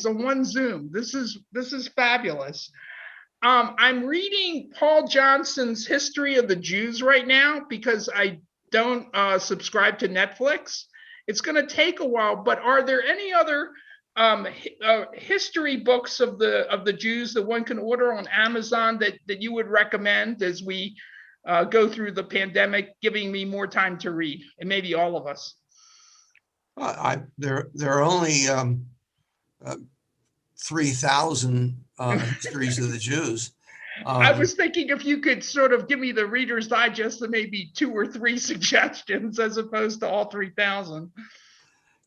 on one Zoom. This is fabulous. I'm reading Paul Johnson's History of the Jews right now because I don't subscribe to Netflix. It's going to take a while, but are there any other history books of the Jews that one can order on Amazon that you would recommend as we go through the pandemic, giving me more time to read, and maybe all of us? There are only 3,000 histories of the Jews. I was thinking if you could sort of give me the Reader's Digest and maybe 2 or 3 suggestions as opposed to all 3,000.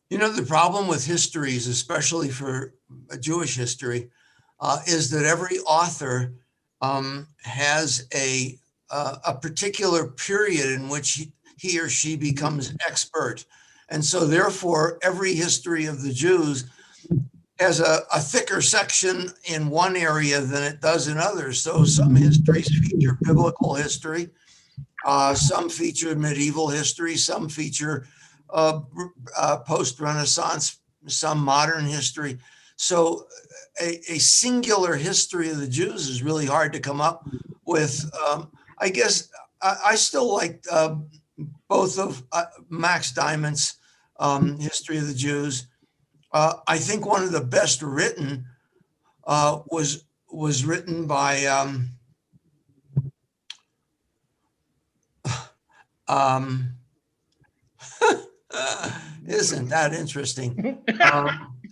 You know, the problem with histories, especially for Jewish history, is that every author has a particular period in which he or she becomes expert. And so therefore, every history of the Jews has a thicker section in one area than it does in others. So some histories feature biblical history, some feature medieval history, some feature post-Renaissance, some modern history. So a singular history of the Jews is really hard to come up with. I guess I still like both of Max Diamond's History of the Jews. I think one of the best written was written by isn't that interesting?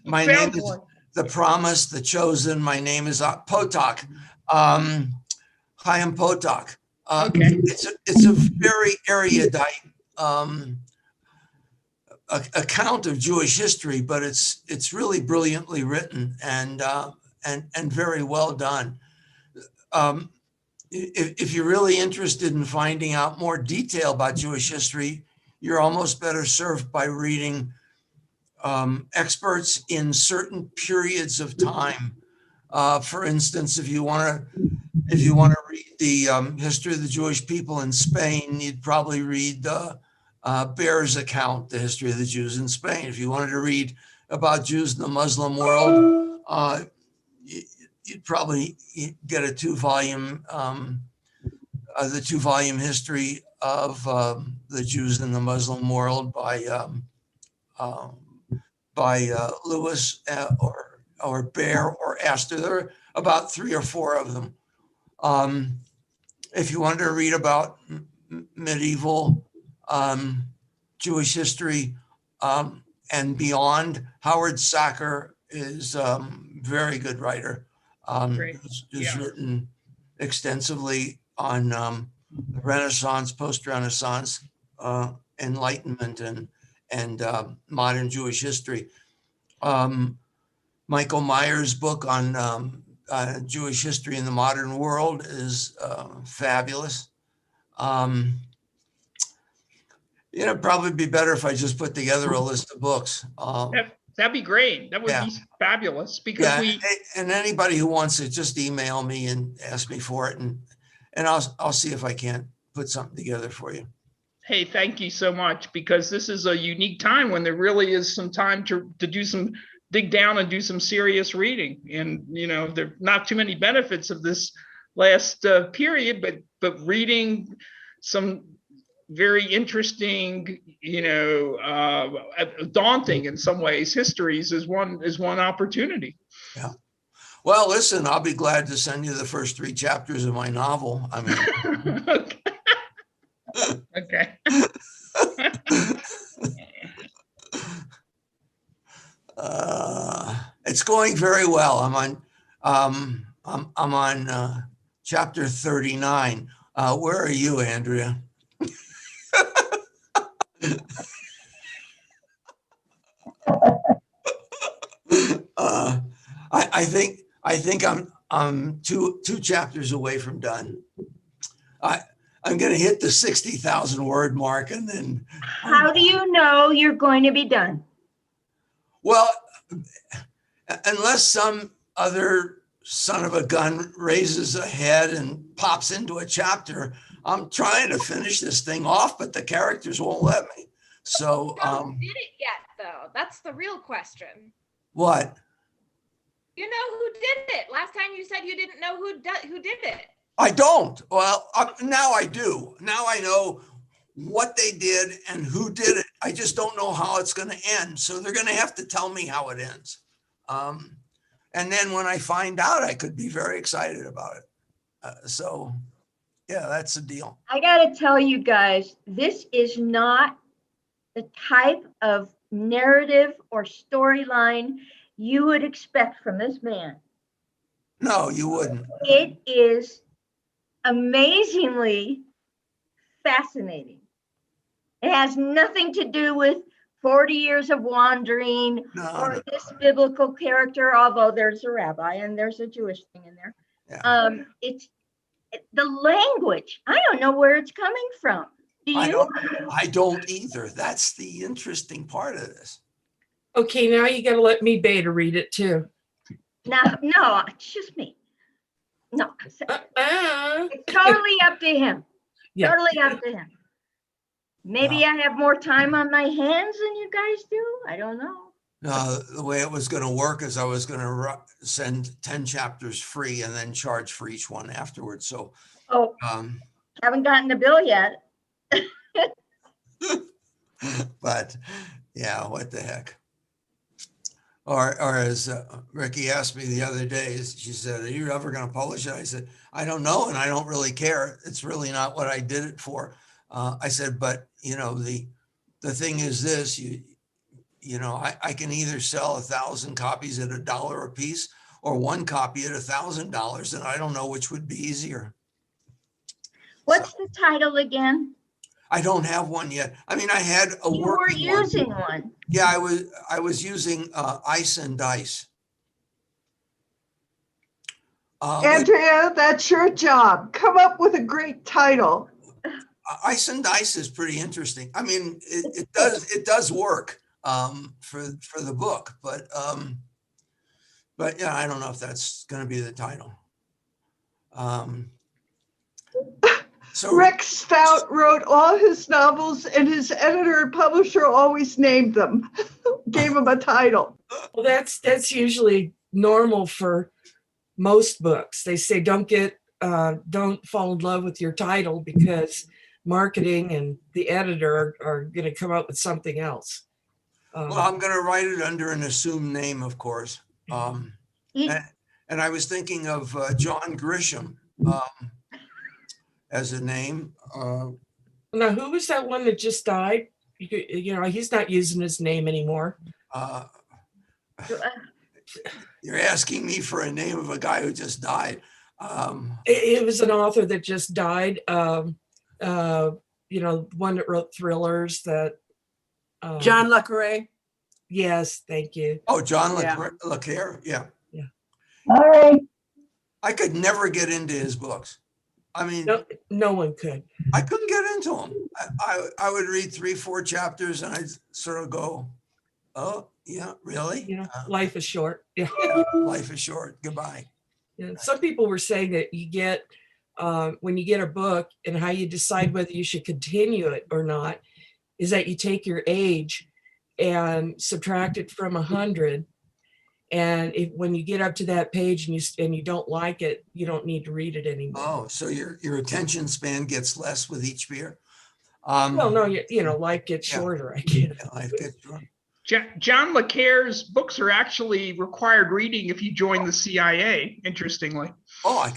My name is The Promise, The Chosen. My name is Potok. Chaim Potok. Okay. It's a very erudite account of Jewish history, but it's really brilliantly written and very well done. If you're really interested in finding out more detail about Jewish history, you're almost better served by reading experts in certain periods of time. For instance, if you want to read the history of the Jewish people in Spain, you'd probably read Bear's account, The History of the Jews in Spain. If you wanted to read about Jews in the Muslim world, you'd probably get a 2-volume, the 2-volume history of the Jews in the Muslim world by Lewis or Bear or Astor. There are about 3 or 4 of them. If you wanted to read about medieval Jewish history and beyond, Howard Sacker is a very good writer. He's written extensively on the Renaissance, post-Renaissance, Enlightenment, and modern Jewish history. Michael Meyer's book on Jewish history in the modern world is fabulous. It'd probably be better if I just put together a list of books. That'd be great. That would be fabulous because and anybody who wants it, just email me and ask me for it, and I'll see if I can't put something together for you. Hey, thank you so much, because this is a unique time when there really is some time to dig down and do some serious reading. And there are not too many benefits of this last period, but reading some very interesting, daunting in some ways histories is one opportunity. Yeah. Well, listen, I'll be glad to send you the first 3 chapters of my novel. I mean, okay. It's going very well. I'm on chapter 39. Where are you, Andrea? I think I'm two chapters away from done. I'm going to hit the 60,000 word mark, and then. How do you know you're going to be done? Well, unless some other son of a gun raises a head and pops into a chapter, I'm trying to finish this thing off, but the characters won't let me. So did it yet, though? That's the real question. What? did it? Last time you said you didn't know who did it. I don't. Well, now I do. Now I know what they did and who did it. I just don't know how it's going to end. So they're going to have to tell me how it ends. And then when I find out, I could be very excited about it. So, yeah, that's the deal. I got to tell you guys, this is not the type of narrative or storyline you would expect from this man. No, you wouldn't. It is amazingly fascinating. It has nothing to do with 40 years of wandering or this biblical character, although there's a rabbi and there's a Jewish thing in there. Yeah. It's the language. I don't know where it's coming from. Do you? I don't either. That's the interesting part of this. Okay, now you got to let me beta read it too. No, it's just me. No, it's totally up to him. Yeah. Totally up to him. Maybe I have more time on my hands than you guys do. I don't know. No, the way it was going to work is I was going to send 10 chapters free and then charge for each one afterwards. So, Haven't gotten the bill yet. but yeah, what the heck? Or as Ricky asked me the other day, she said, "Are you ever going to publish it?" I said, "I don't know, and I don't really care. It's really not what I did it for." I said, "But you know, the thing is this: you know, I can either sell 1,000 copies at $1 a piece, or one copy at $1,000, and I don't know which would be easier." What's the title again? I don't have one yet. I mean, I had a You were working using one. Yeah, I was using Ice and Dice. Andrea, that's your job. Come up with a great title. Ice and Dice is pretty interesting. I mean, it does work for the book, but yeah, I don't know if that's going to be the title. So Rick Stout wrote all his novels, and his editor and publisher always named them, gave him a title. Well, that's usually normal for most books. They say don't fall in love with your title because marketing and the editor are going to come up with something else. well, I'm going to write it under an assumed name, of course. And I was thinking of John Grisham as a name. Now, who was that one that just died? You know, he's not using his name anymore. You're asking me for a name of a guy who just died. It was an author that just died. You know, one that wrote thrillers that. John Le Carre. Yes, thank you. Oh, John Le Carre. Yeah. Yeah. All right. I could never get into his books. I mean, No one could. I couldn't get into them. I would read 3-4 chapters and I'd sort of go, "Oh, yeah, really? You know, life is short." Yeah. Life is short. Goodbye." Yeah. Some people were saying that you get when you get a book and how you decide whether you should continue it or not is that you take your age and subtract it from 100. And when you get up to that page and you don't like it, you don't need to read it anymore. Oh, so your attention span gets less with each beer? Well, no, you know, life gets shorter, I guess. Yeah, life gets shorter. John Le Carre's books are actually required reading if you join the CIA, interestingly. Oh, I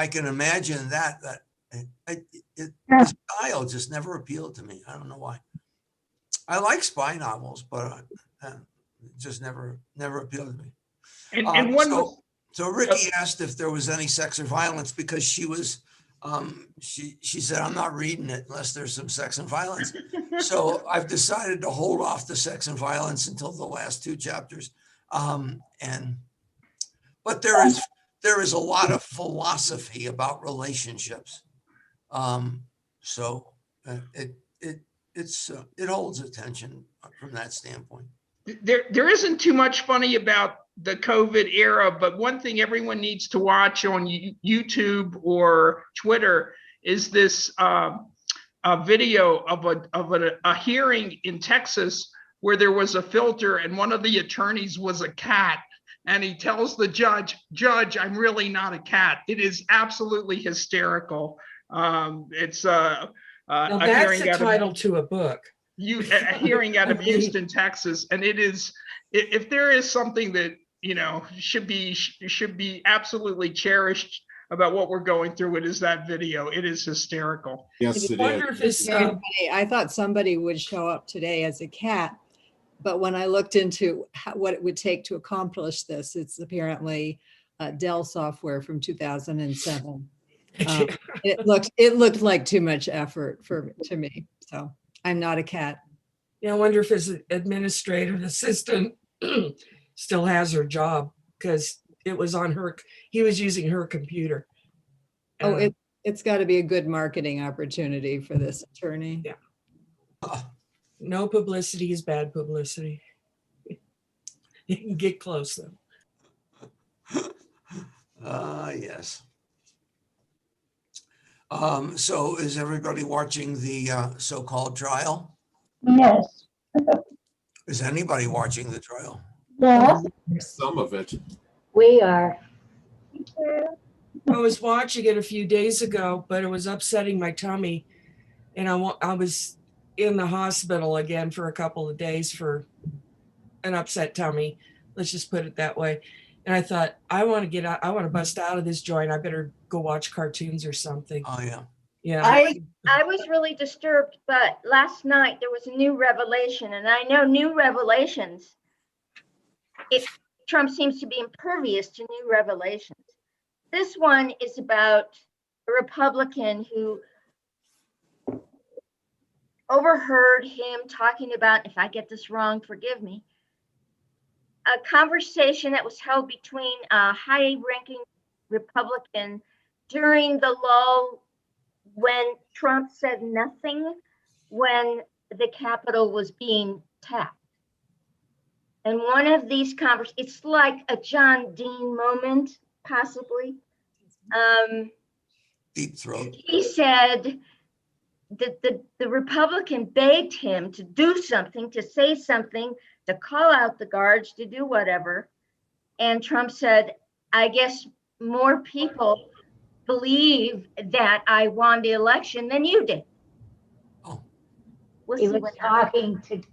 can imagine that. The style just never appealed to me. I don't know why. I like spy novels, but it just never appealed to me. And one so Ricky asked if there was any sex or violence because she was she said, "I'm not reading it unless there's some sex and violence." So I've decided to hold off the sex and violence until the last 2 chapters. But there is a lot of philosophy about relationships. So it holds attention from that standpoint. there isn't too much funny about the COVID era, but one thing everyone needs to watch on YouTube or Twitter is this a video of a hearing in Texas where there was a filter and one of the attorneys was a cat. and he tells the judge, I'm really not a cat. It is absolutely hysterical. It's Now a that's hearing the out title to a book. a hearing out of Okay. Houston, Texas, and it is, if there is something that, you know, should be absolutely cherished about what we're going through, it is that video. It is hysterical. Yes, I it wonder is. if it's, Very funny. I thought somebody would show up today as a cat, but when I looked into what it would take to accomplish this, it's apparently Dell software from 2007. It looked like too much effort to me. So I'm not a cat. I wonder if his administrative assistant still has her job, because it was on her, he was using her computer. Oh, it's got to be a good marketing opportunity for this attorney. Yeah. No publicity is bad publicity. You can get close though. Yes. So is everybody watching the so-called trial? Yes. Is anybody watching the trial? Yes, Some of it. we are. I was watching it a few days ago, but it was upsetting my tummy. And I was in the hospital again for a couple of days for an upset tummy. Let's just put it that way. And I thought, I want to get out. I want to bust out of this joint. I better go watch cartoons or something. Oh, yeah. Yeah. I was really disturbed, but last night there was a new revelation, and I know new revelations. Trump seems to be impervious to new revelations. This one is about a Republican who overheard him talking about, if I get this wrong, forgive me, a conversation that was held between a high-ranking Republican during the lull when Trump said nothing when the Capitol was being tapped. And one of these conversations, it's like a John Dean moment, possibly. Deep throat. He said that the Republican begged him to do something, to say something, to call out the guards, to do whatever. And Trump said, I guess more people believe that I won the election than you did. Oh. We'll He see was what happens. talking to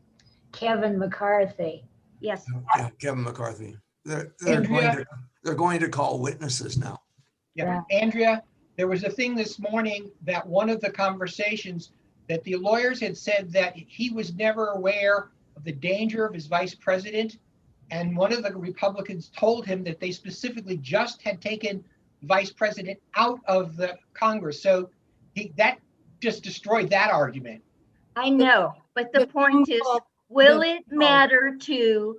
Kevin McCarthy. Yes. Yeah, Kevin McCarthy. They're Andrea? going to call witnesses now. Yeah, Andrea, there was a thing this morning that one of the conversations that the lawyers had said that he was never aware of the danger of his vice president. And one of the Republicans told him that they specifically just had taken vice president out of the Congress. So that just destroyed that argument. I know, but the point is, will it matter to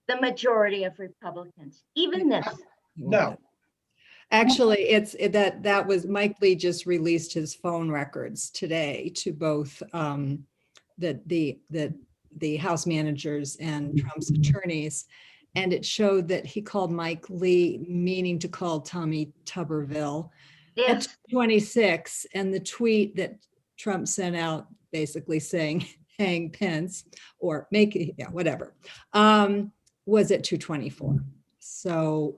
the majority of Republicans, even this? No. Actually, that was Mike Lee just released his phone records today to both the House managers and Trump's attorneys. And it showed that he called Mike Lee, meaning to call Tommy Tuberville Yes. at 26. And the tweet that Trump sent out basically saying, hang Pence or make it, yeah, whatever, was at 2:24. So,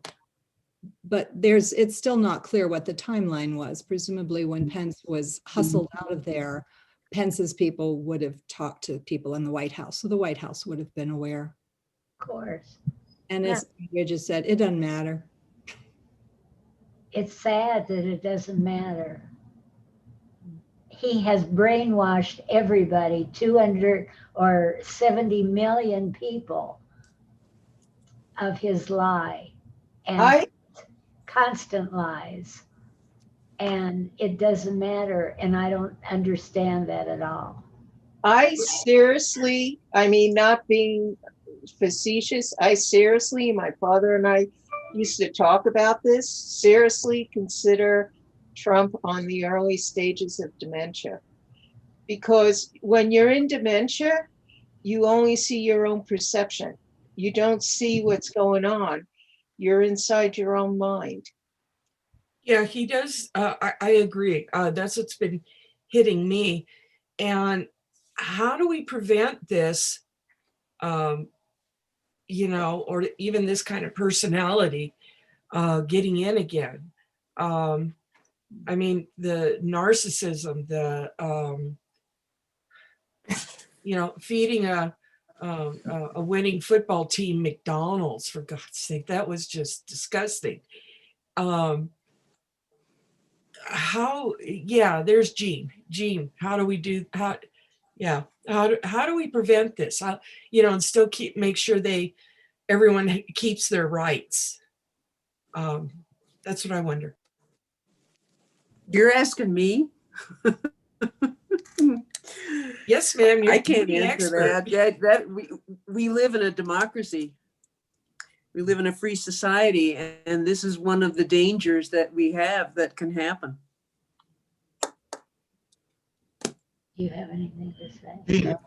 but it's still not clear what the timeline was. Presumably when Pence was hustled out of there, Pence's people would have talked to people in the White House. So the White House would have been aware. Of course. And as you just said, it doesn't matter. It's sad that it doesn't matter. He has brainwashed everybody, 270 million people, of his lie and constant lies. And it doesn't matter. And I don't understand that at all. I seriously, I mean, not being facetious, I seriously, my father and I used to talk about this, seriously consider Trump on the early stages of dementia. Because when you're in dementia, you only see your own perception. You don't see what's going on. You're inside your own mind. Yeah, he does. I agree. That's what's been hitting me. And how do we prevent this? or even this kind of personality getting in again. I mean, the narcissism, feeding a winning football team McDonald's, for God's sake, that was just disgusting. There's Gene, how do we prevent this? And still make sure everyone keeps their rights. That's what I wonder. You're asking me? Yes, ma'am. I can't answer that. We live in a democracy. We live in a free society, and this is one of the dangers that we have that can happen. Do you have anything to say?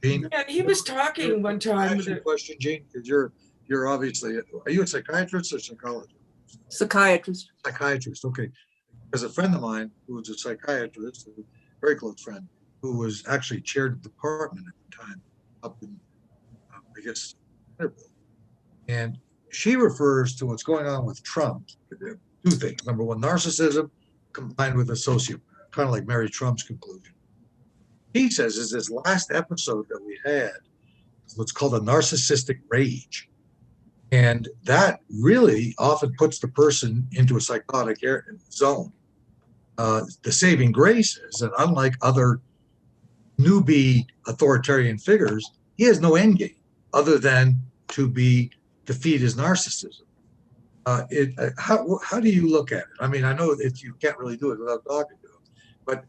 Gene, Yeah, he was talking one time. Ask you a question, Gene, because you're obviously, are you a psychiatrist or psychologist? Psychiatrist. Psychiatrist, okay. There's a friend of mine who was a psychiatrist, a very close friend, who was actually chaired the department at the time up in, I guess, and she refers to what's going on with Trump. Two things. Number one, narcissism combined with a sociopath, kind of like Mary Trump's conclusion. He says is this last episode that we had is what's called a narcissistic rage. And that really often puts the person into a psychotic zone. The saving grace is that unlike other newbie authoritarian figures, he has no end game other than to defeat his narcissism. How do you look at it? I mean, I know that you can't really do it without talking to him, but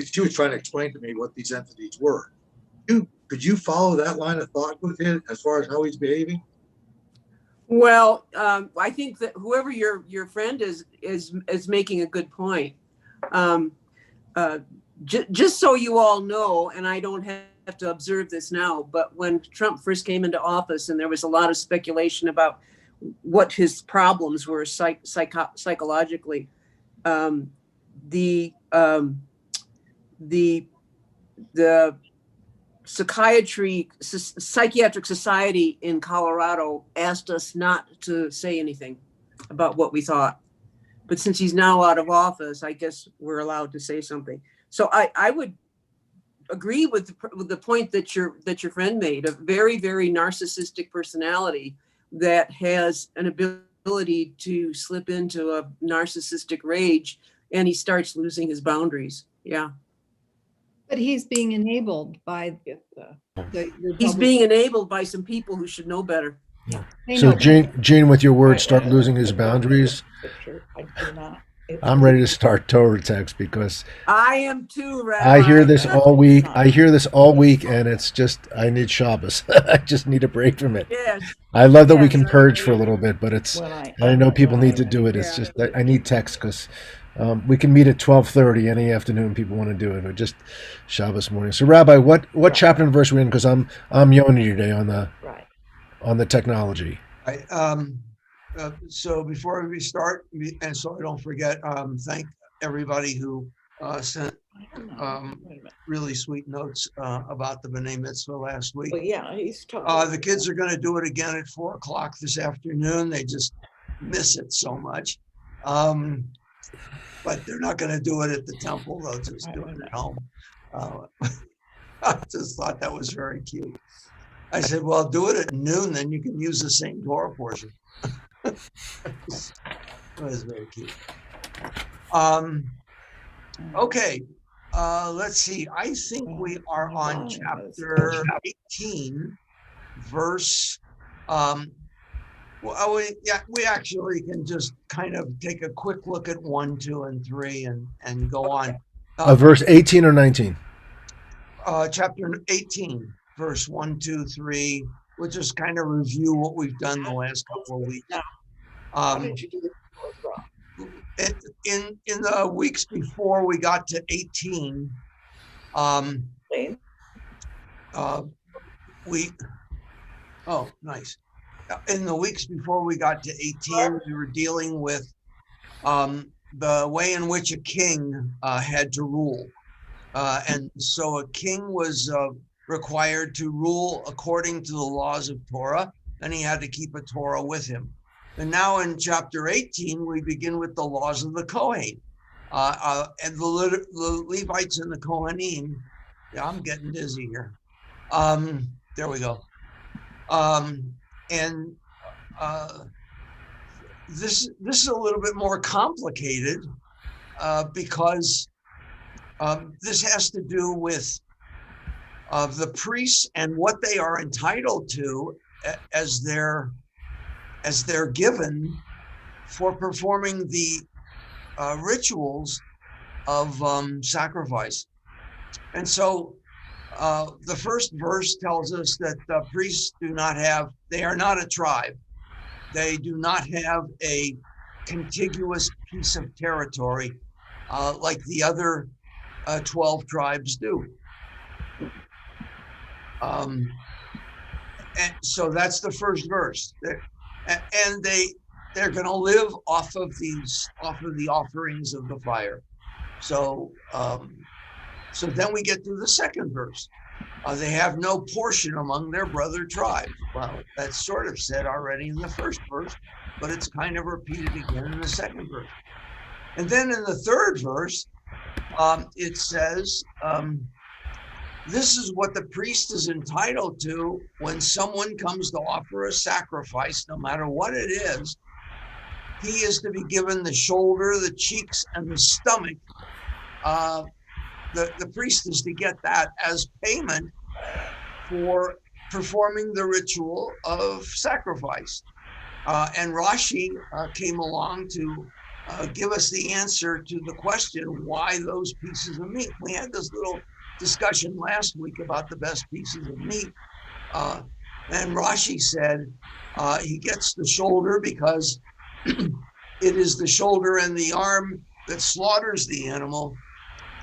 she was trying to explain to me what these entities were. Could you follow that line of thought with him as far as how he's behaving? Well, I think that whoever your friend is making a good point. Just so you all know, and I don't have to observe this now, but when Trump first came into office, and there was a lot of speculation about what his problems were psychologically, the psychiatric society in Colorado asked us not to say anything about what we thought. But since he's now out of office, I guess we're allowed to say something. So I would agree with the point that your friend made, a very, very narcissistic personality that has an ability to slip into a narcissistic rage, and he starts losing his boundaries. Yeah. But he's being enabled by he's being enabled by some people who should know better. Yeah. So Gene, with your words, start losing his boundaries. I'm ready to start Torah text because I am too, Rabbi. I hear this all week. And it's just, I need Shabbos. I just need a break from it. Yes. I love that we can purge for a little bit, but it's, I know people need to do it. It's just, I need text because we can meet at 12:30 any afternoon. People want to do it, or just Shabbos morning. So, Rabbi, what chapter and verse are we in? Because I'm Yoni today on the technology. So before we start, and so I don't forget, thank everybody who sent really sweet notes about the B'nai Mitzvah last week. Well, yeah, he's talking. The kids are going to do it again at 4:00 this afternoon. They just miss it so much. But they're not going to do it at the temple. They'll just do it at home. I just thought that was very cute. I said, well, do it at noon, then you can use the same Torah portion. It was very cute. Okay, let's see. I think we are on chapter 18, verse. Well, we actually can just kind of take a quick look at 1, 2, and 3, and go on. Verse 18 or 19? Chapter 18, verse 1, 2, 3. We'll just kind of review what we've done the last couple of weeks. In the weeks before we got to 18, nice. In the weeks before we got to 18, we were dealing with the way in which a king had to rule. And so a king was required to rule according to the laws of Torah. and he had to keep a Torah with him. And now in chapter 18, we begin with the laws of the Kohen. And the Levites and the Kohanim. Yeah, I'm getting dizzy here. There we go. This is a little bit more complicated because this has to do with the priests and what they are entitled to as they're given for performing the rituals of sacrifice. And so the first verse tells us that the priests they are not a tribe. They do not have a contiguous piece of territory like the other 12 tribes do. And so that's the first verse. And they're going to live off of the offerings of the fire. So then we get to the second verse. They have no portion among their brother tribes. Well, that's sort of said already in the first verse, but it's kind of repeated again in the second verse. And then in the third verse, it says, this is what the priest is entitled to when someone comes to offer a sacrifice, no matter what it is. He is to be given the shoulder, the cheeks, and the stomach. The priest is to get that as payment for performing the ritual of sacrifice. And Rashi came along to give us the answer to the question, why those pieces of meat? We had this little discussion last week about the best pieces of meat. And Rashi said he gets the shoulder because it is the shoulder and the arm that slaughters the animal.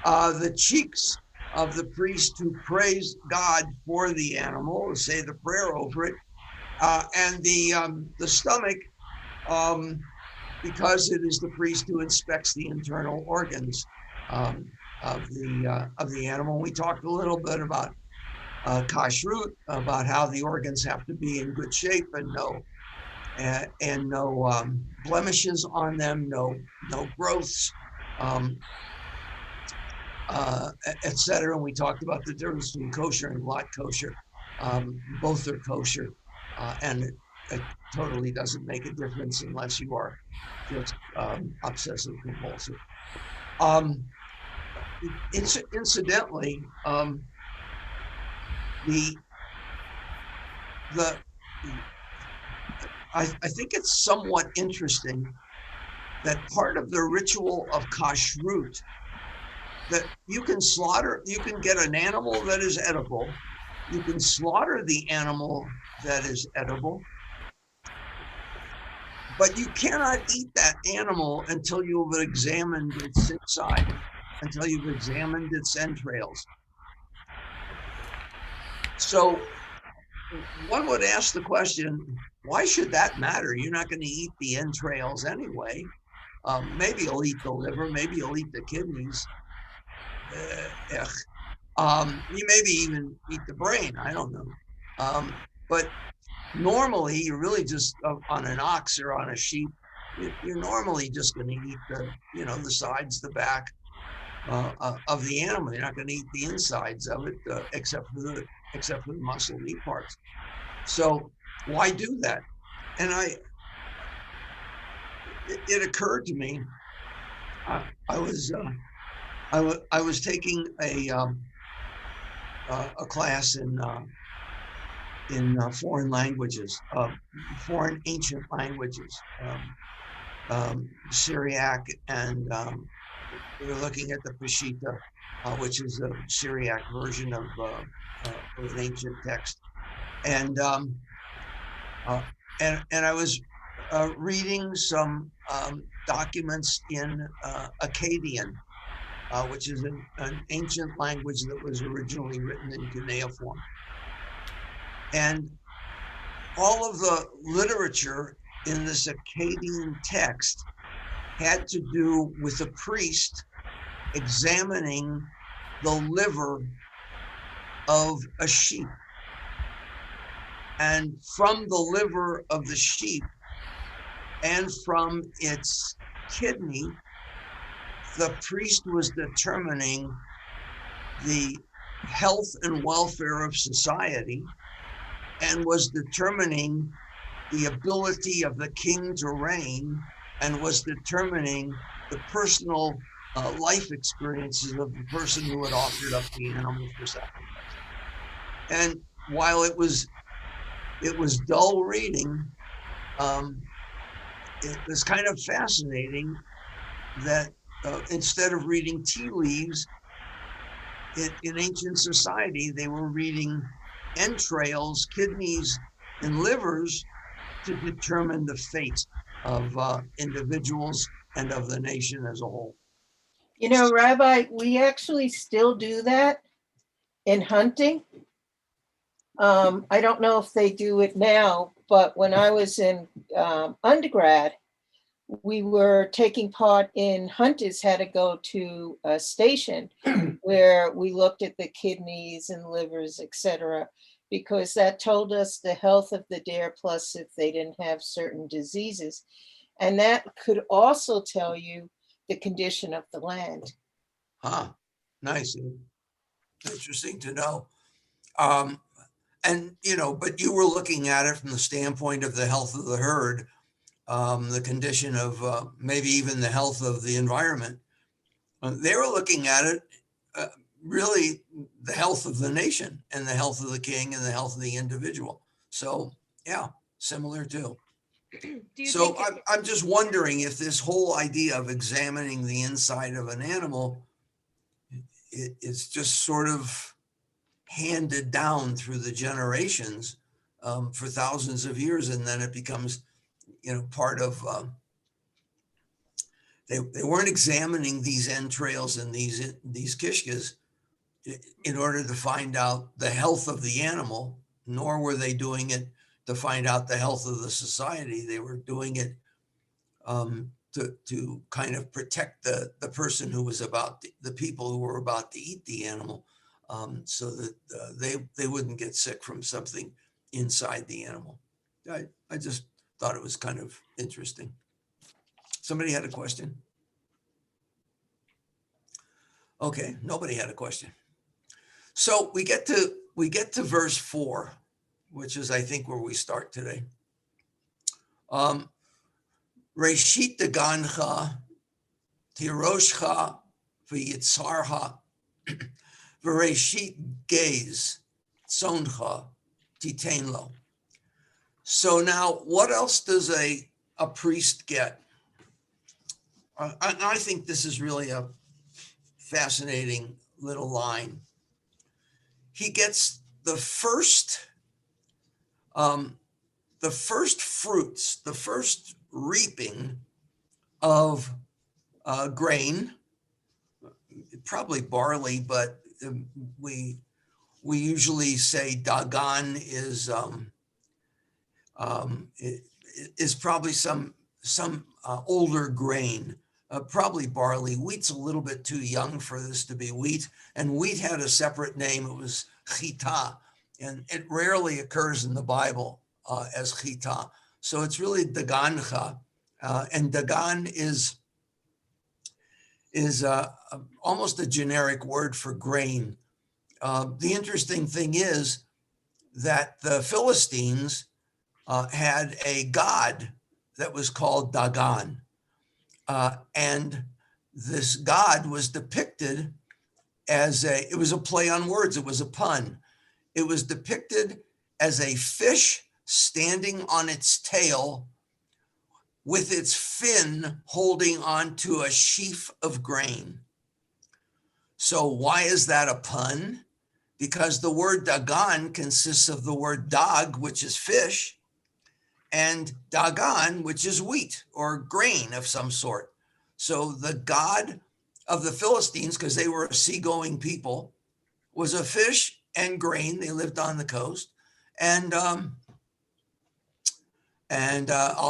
The cheeks of the priest who praise God for the animal, say the prayer over it, and the stomach, because it is the priest who inspects the internal organs of the animal. We talked a little bit about kashrut, about how the organs have to be in good shape and no blemishes on them, no growths. Etc. And we talked about the difference between kosher and not kosher. Both are kosher, and it totally doesn't make a difference unless you are just obsessive compulsive. Incidentally, I think it's somewhat interesting that part of the ritual of kashrut, that you can get an animal that is edible, you can slaughter the animal that is edible, but you cannot eat that animal until you've examined its inside, until you've examined its entrails. So one would ask the question, why should that matter? You're not going to eat the entrails anyway. Maybe you'll eat the liver, maybe you'll eat the kidneys. You maybe even eat the brain, I don't know. But normally you're really just on an ox or on a sheep, you're normally just going to eat the sides, the back of the animal. You're not going to eat the insides of it, except for the muscle meat parts. So why do that? And it occurred to me, I was taking a class in foreign languages, foreign ancient languages, Syriac, and we were looking at the Peshitta, which is a Syriac version of an ancient text, and I was reading some documents in Akkadian, which is an ancient language that was originally written in cuneiform. And all of the literature in this Akkadian text had to do with a priest examining the liver of a sheep. And from the liver of the sheep and from its kidney, the priest was determining the health and welfare of society and was determining the ability of the king to reign and was determining the personal life experiences of the person who had offered up the animal for sacrifice. And while it was dull reading, it was kind of fascinating that instead of reading tea leaves, in ancient society, they were reading entrails, kidneys, and livers to determine the fate of individuals and of the nation as a whole. You know, Rabbi, we actually still do that in hunting. I don't know if they do it now, but when I was in undergrad, we were taking part in hunters had to go to a station where we looked at the kidneys and livers, etc., because that told us the health of the deer, plus if they didn't have certain diseases. And that could also tell you the condition of the land. Huh, nice. Interesting to know. And, you know, but you were looking at it from the standpoint of the health of the herd, the condition of maybe even the health of the environment. They were looking at it, really the health of the nation and the health of the king and the health of the individual. So, yeah, similar too. So I'm just wondering if this whole idea of examining the inside of an animal is just sort of handed down through the generations for thousands of years, and then it becomes, you know, part of. They weren't examining these entrails and these kishkas in order to find out the health of the animal, nor were they doing it to find out the health of the society. They were doing it to kind of protect the person who was the people who were about to eat the animal, so that they wouldn't get sick from something inside the animal. I just thought it was kind of interesting. Somebody had a question? Okay, nobody had a question. So we get to verse 4, which is, I think, where we start today. Reshit dagancha, tiroshcha, v'yitzarha, v'reshit gez, tzoncha, titenlo. So now, what else does a priest get? I think this is really a fascinating little line. He gets the first fruits, the first reaping of grain, probably barley, but we usually say dagan is probably some older grain. Probably barley. Wheat's a little bit too young for this to be wheat. And wheat had a separate name. It was chita. And it rarely occurs in the Bible as chita. So it's really dagancha. And dagan is almost a generic word for grain. The interesting thing is that the Philistines had a god that was called Dagon. And this god was depicted as it was a play on words. It was a pun. It was depicted as a fish standing on its tail with its fin holding onto a sheaf of grain. So why is that a pun? Because the word Dagon consists of the word dag, which is fish, and dagan, which is wheat or grain of some sort. So the god of the Philistines, because they were a seagoing people, was a fish and grain. They lived on the coast, and I'll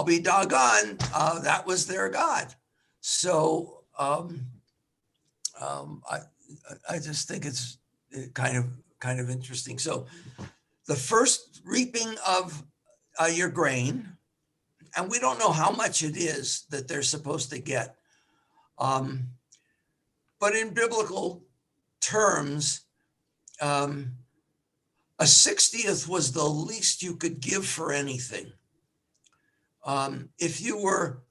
be dagan, that was their god. So I just think it's kind of interesting. So the first reaping of your grain, and we don't know how much it is that they're supposed to get. But in biblical terms, a 60th was the least you could give for anything. If you were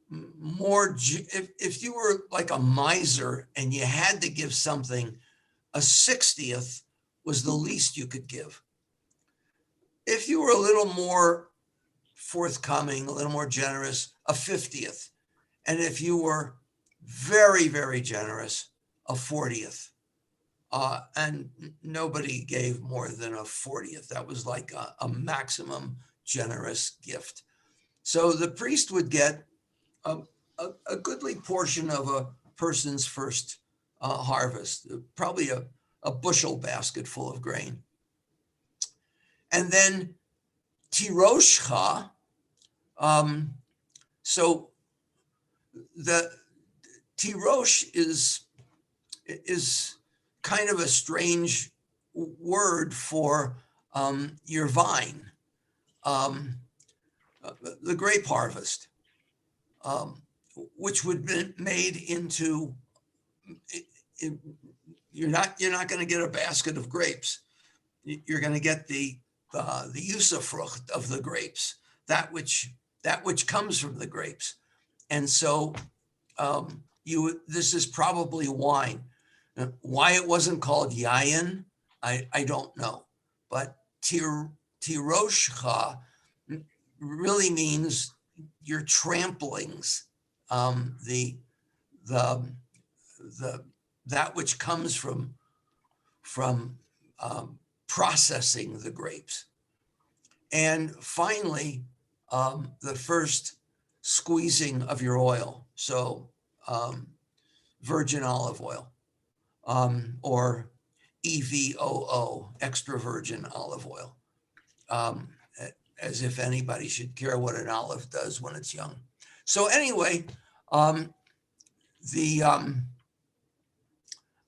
if you were like a miser and you had to give something, a 60th was the least you could give. If you were a little more forthcoming, a little more generous, a 50th. And if you were very, very generous, a 40th. And nobody gave more than a 40th. That was like a maximum generous gift. So the priest would get a goodly portion of a person's first harvest, probably a bushel basket full of grain. And then tiroshcha, so the tirosh is kind of a strange word for your vine, the grape harvest, which would be made into. You're not going to get a basket of grapes. You're going to get the Usufrucht of the grapes, that which comes from the grapes, and so this is probably wine. Why it wasn't called yayin, I don't know, but tiroshcha really means your tramplings, that which comes from processing the grapes. And finally, the first squeezing of your oil. So virgin olive oil, or EVOO, extra virgin olive oil, as if anybody should care what an olive does when it's young. So anyway,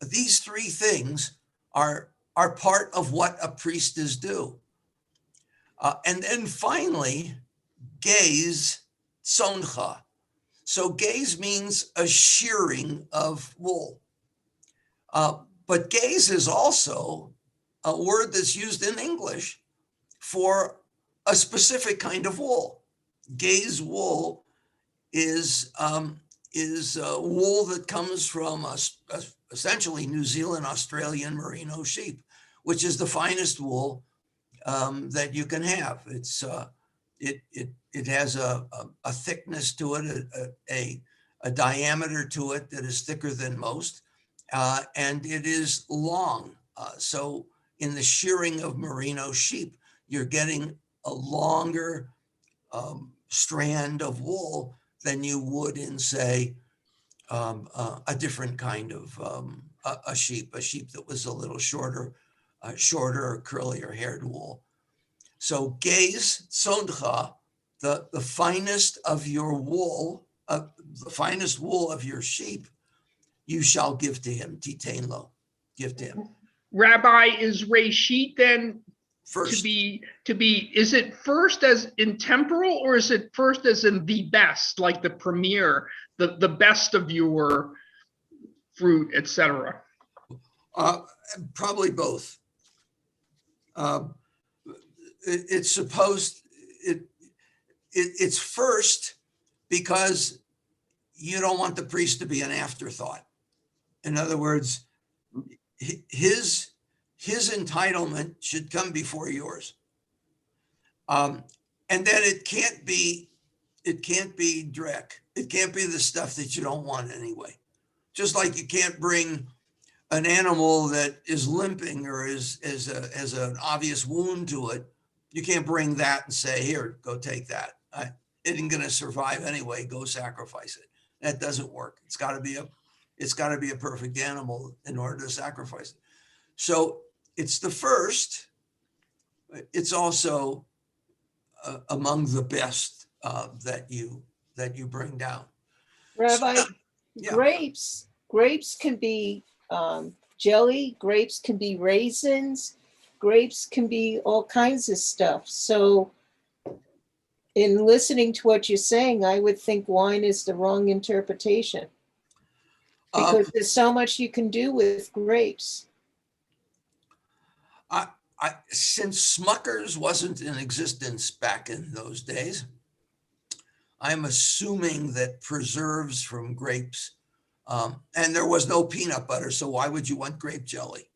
these three things are part of what a priest is due. And then finally, gaze, soncha. So gaze means a shearing of wool. But gaze is also a word that's used in English for a specific kind of wool. Gaze wool is wool that comes from essentially New Zealand, Australian merino sheep, which is the finest wool that you can have. It's it has a thickness to it, a diameter to it that is thicker than most, and it is long. So in the shearing of merino sheep, you're getting a longer strand of wool than you would in, say, a different kind of a sheep that was a little shorter, curlier haired wool. So gaze, sondcha, the finest of your wool, the finest wool of your sheep, you shall give to him, titain lo, give to him. Rabbi, is Reshit then First. to be, is it first as in temporal, or is it first as in the best, like the premier, the best of your fruit, etc.? Probably both. It's supposed, it's first because you don't want the priest to be an afterthought. In other words, his entitlement should come before yours. And then it can't be dreck. It can't be the stuff that you don't want anyway. Just like you can't bring an animal that is limping or has an obvious wound to it. You can't bring that and say, here, go take that. It ain't gonna survive anyway, go sacrifice it. That doesn't work. It's gotta be a perfect animal in order to sacrifice it. So it's the first. It's also among the best that you bring down. Rabbi, So, yeah. grapes can be jelly, grapes can be raisins. grapes can be all kinds of stuff. So in listening to what you're saying, I would think wine is the wrong interpretation because there's so much you can do with grapes. Since Smucker's wasn't in existence back in those days, I'm assuming that preserves from grapes, and there was no peanut butter, so why would you want grape jelly?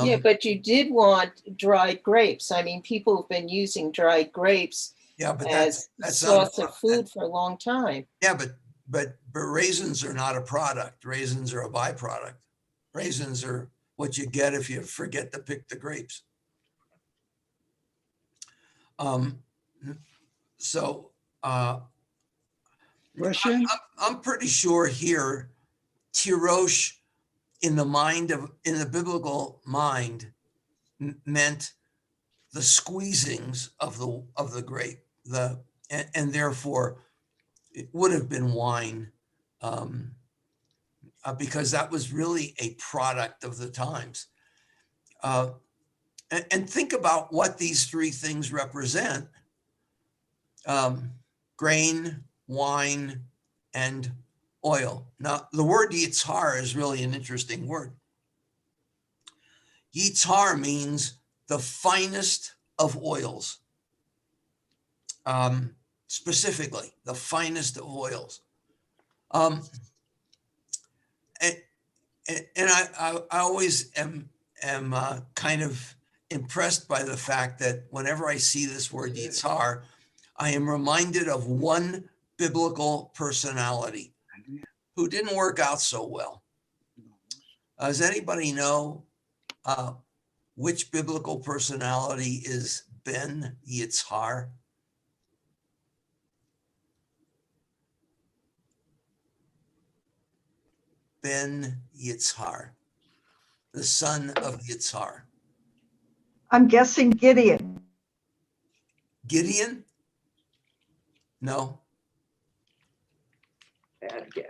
Yeah, but you did want dried grapes. I mean, people have been using dried grapes as a source of food for a long time. Yeah, but raisins are not a product. Raisins are a byproduct. Raisins are what you get if you forget to pick the grapes. Question? I'm pretty sure here, tirosh in the biblical mind meant the squeezings of the grape, and therefore it would have been wine, because that was really a product of the times. And think about what these three things represent: grain, wine, and oil. Now, the word yitzhar is really an interesting word. Yitzhar means the finest of oils. Specifically, the finest of oils. And I always am kind of impressed by the fact that whenever I see this word yitzhar, I am reminded of one biblical personality who didn't work out so well. Does anybody know which biblical personality is Ben Yitzhar? Ben Yitzhar, the son of Yitzhar. I'm guessing Gideon. Gideon? No. Bad guess.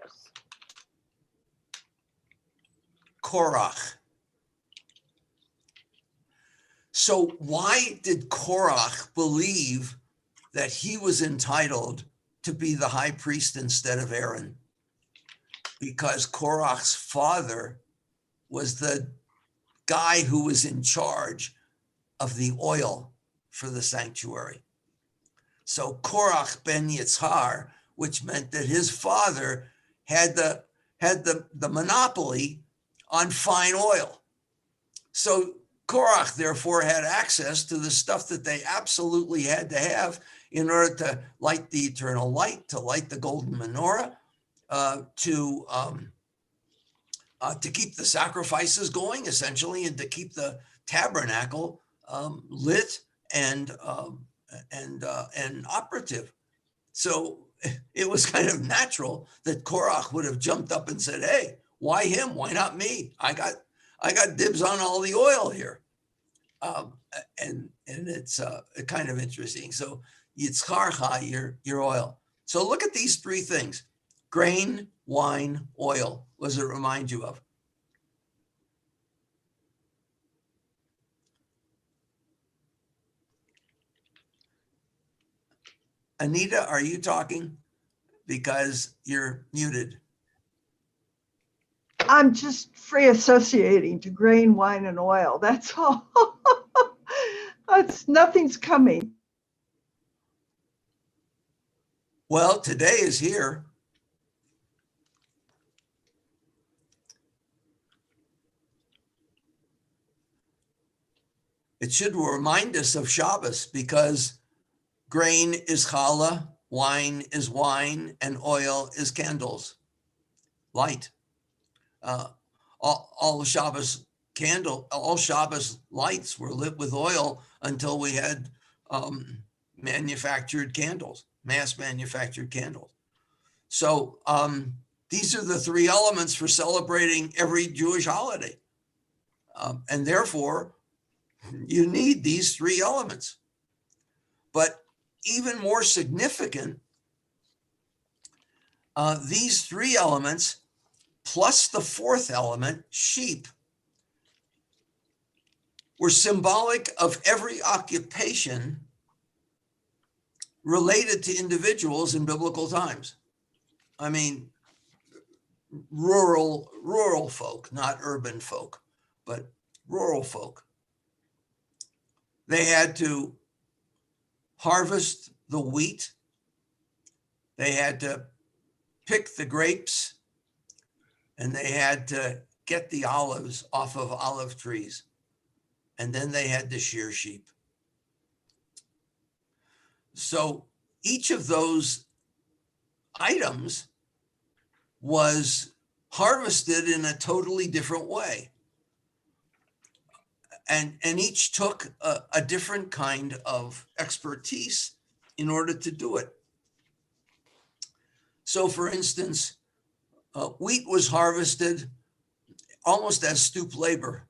Korach. So why did Korach believe that he was entitled to be the high priest instead of Aaron? Because Korach's father was the guy who was in charge of the oil for the sanctuary. So Korach ben Yitzhar, which meant that his father had the monopoly on fine oil. So Korach therefore had access to the stuff that they absolutely had to have in order to light the eternal light, to light the golden menorah, to keep the sacrifices going, essentially, and to keep the tabernacle lit and operative. So it was kind of natural that Korach would have jumped up and said, "Hey, why him? Why not me? I got dibs on all the oil here." And it's kind of interesting. So yitzcharcha, your oil. So look at these three things: grain, wine, oil. What does it remind you of? Anita, are you talking? Because you're muted. I'm just free associating to grain, wine, and oil. That's all. Nothing's coming. Well, today is here. It should remind us of Shabbos, because grain is challah, wine is wine, and oil is candles, light. All Shabbos lights were lit with oil until we had manufactured candles, mass manufactured candles. So these are the three elements for celebrating every Jewish holiday. And therefore, you need these three elements. But even more significant, these three elements plus the fourth element, sheep, were symbolic of every occupation related to individuals in biblical times. I mean, rural folk, not urban folk, but rural folk. They had to harvest the wheat. They had to pick the grapes, and they had to get the olives off of olive trees. And then they had to shear sheep. So each of those items was harvested in a totally different way. And each took a different kind of expertise in order to do it. So for instance, wheat was harvested almost as stoop labor.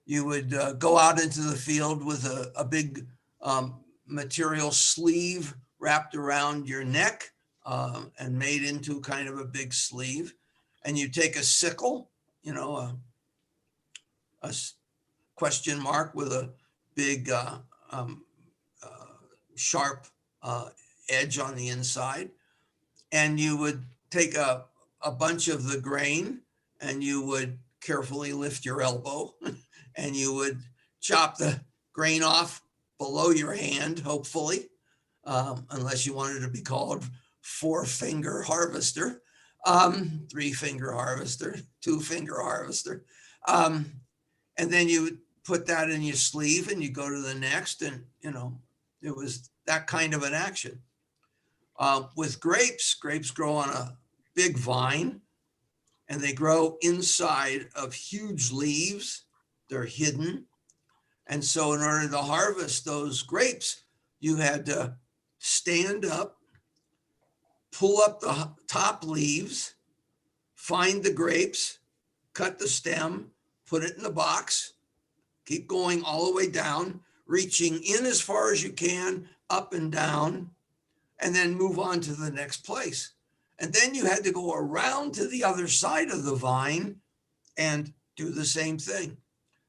You would go out into the field with a big material sleeve wrapped around your neck and made into kind of a big sleeve. And you take a sickle, you know, a question mark with a big sharp edge on the inside. And you would take a bunch of the grain and you would carefully lift your elbow and you would chop the grain off below your hand, hopefully, unless you wanted to be called 4-finger harvester, 3-finger harvester, 2-finger harvester. And then you would put that in your sleeve and you go to the next, and, you know, it was that kind of an action. With grapes grow on a big vine and they grow inside of huge leaves. They're hidden. And so in order to harvest those grapes, you had to stand up, pull up the top leaves, find the grapes, cut the stem, put it in the box, keep going all the way down, reaching in as far as you can, up and down, and then move on to the next place. And then you had to go around to the other side of the vine and do the same thing.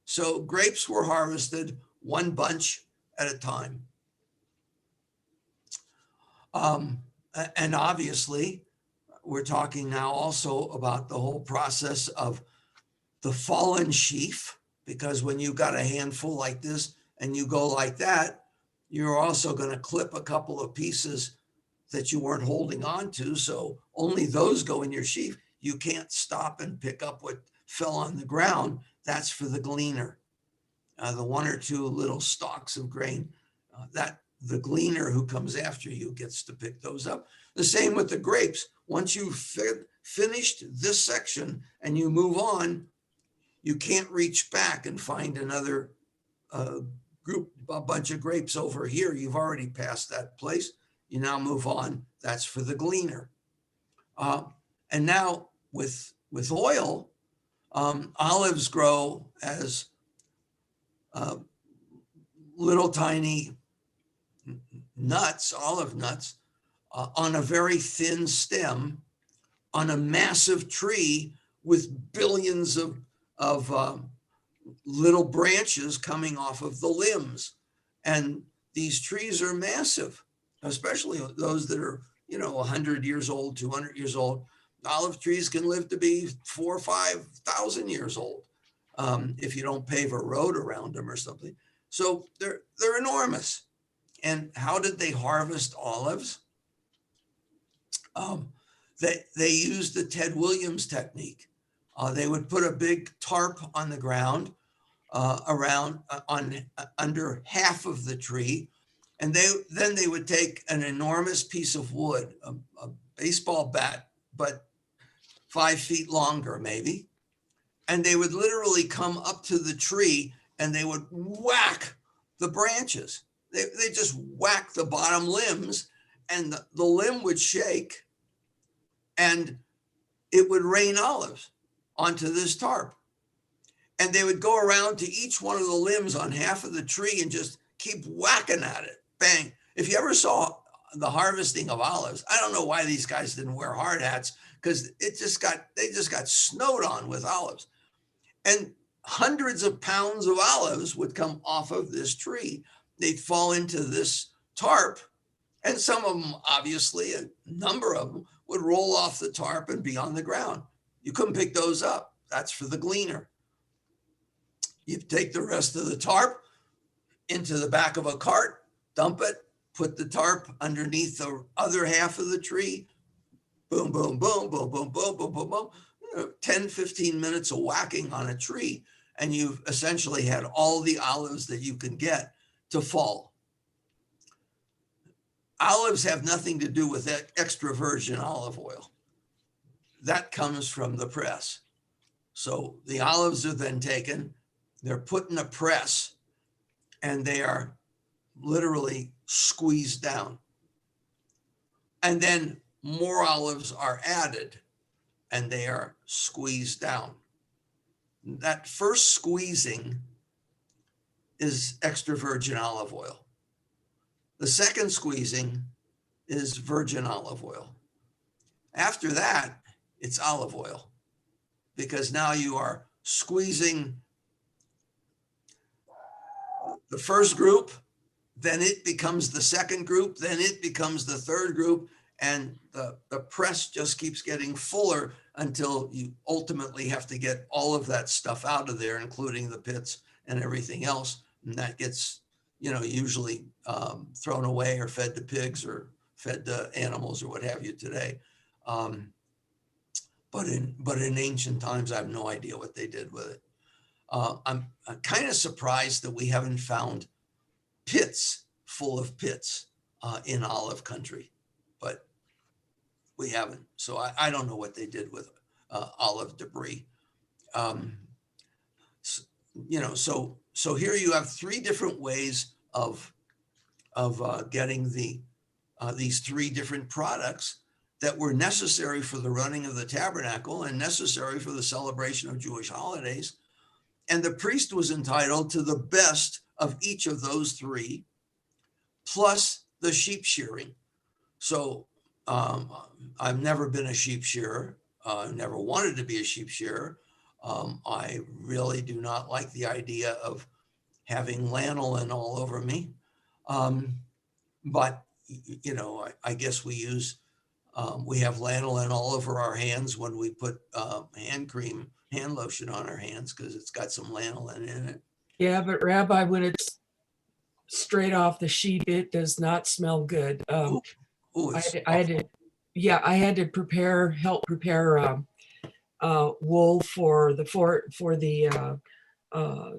So grapes were harvested one bunch at a time. And obviously, we're talking now also about the whole process of the fallen sheaf, because when you got a handful like this and you go like that, you're also going to clip a couple of pieces that you weren't holding on to. So only those go in your sheaf. You can't stop and pick up what fell on the ground. That's for the gleaner. The 1 or 2 little stalks of grain, that the gleaner who comes after you gets to pick those up. The same with the grapes. Once you've finished this section and you move on, you can't reach back and find another group, a bunch of grapes over here. You've already passed that place. You now move on. That's for the gleaner. And now with oil, olives grow as little tiny nuts, olive nuts, on a very thin stem on a massive tree with billions of little branches coming off of the limbs. And these trees are massive, especially those that are, 100 years old, 200 years old. Olive trees can live to be 4,000 or 5,000 years old if you don't pave a road around them or something. So they're enormous. And how did they harvest olives? They used the Ted Williams technique. They would put a big tarp on the ground under half of the tree, and then they would take an enormous piece of wood, a baseball bat, but 5 feet longer maybe, and they would literally come up to the tree and they would whack the branches. They just whack the bottom limbs, and the limb would shake and it would rain olives onto this tarp. And they would go around to each one of the limbs on half of the tree and just keep whacking at it. Bang. If you ever saw the harvesting of olives, I don't know why these guys didn't wear hard hats, because they just got snowed on with olives. And hundreds of pounds of olives would come off of this tree. They'd fall into this tarp, and some of them, obviously, a number of them would roll off the tarp and be on the ground. You couldn't pick those up. That's for the gleaner. You take the rest of the tarp into the back of a cart, dump it, put the tarp underneath the other half of the tree. Boom, boom, boom, boom, boom, boom, boom, boom, boom. 10, 15 minutes of whacking on a tree, and you've essentially had all the olives that you can get to fall. Olives have nothing to do with extra virgin olive oil. That comes from the press. So the olives are then taken, they're put in a press, and they are literally squeezed down. And then more olives are added, and they are squeezed down. That first squeezing is extra virgin olive oil. The second squeezing is virgin olive oil. After that, it's olive oil, because now you are squeezing the first group, then it becomes the second group, then it becomes the third group, and the press just keeps getting fuller until you ultimately have to get all of that stuff out of there, including the pits and everything else. And that gets, usually thrown away or fed to pigs or fed to animals or what have you today. But in ancient times, I have no idea what they did with it. I'm kind of surprised that we haven't found pits full of pits in olive country, but we haven't. So I don't know what they did with olive debris. So here you have three different ways of getting these three different products that were necessary for the running of the tabernacle and necessary for the celebration of Jewish holidays. And the priest was entitled to the best of each of those three, plus the sheep shearing. So I've never been a sheep shearer. I never wanted to be a sheep shearer. I really do not like the idea of having lanolin all over me. But, I guess we have lanolin all over our hands when we put hand lotion on our hands, because it's got some lanolin in it. Yeah, but Rabbi, when it's straight off the sheep, it does not smell good. I had to help prepare wool for the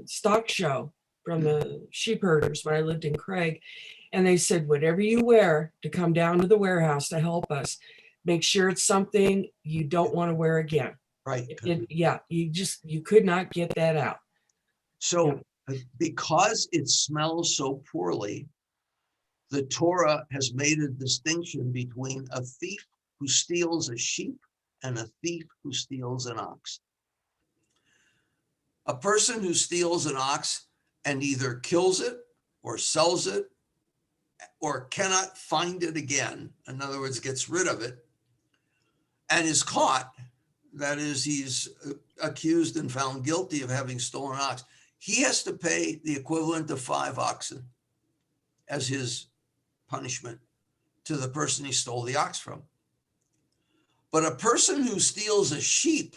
stock show from the sheep herders when I lived in Craig. And they said, whatever you wear to come down to the warehouse to help us, make sure it's something you don't want to wear again. Right. You could not get that out. So because it smells so poorly, the Torah has made a distinction between a thief who steals a sheep and a thief who steals an ox. A person who steals an ox and either kills it or sells it or cannot find it again, in other words, gets rid of it, and is caught, that is, he's accused and found guilty of having stolen an ox, he has to pay the equivalent of 5 oxen as his punishment to the person he stole the ox from. But a person who steals a sheep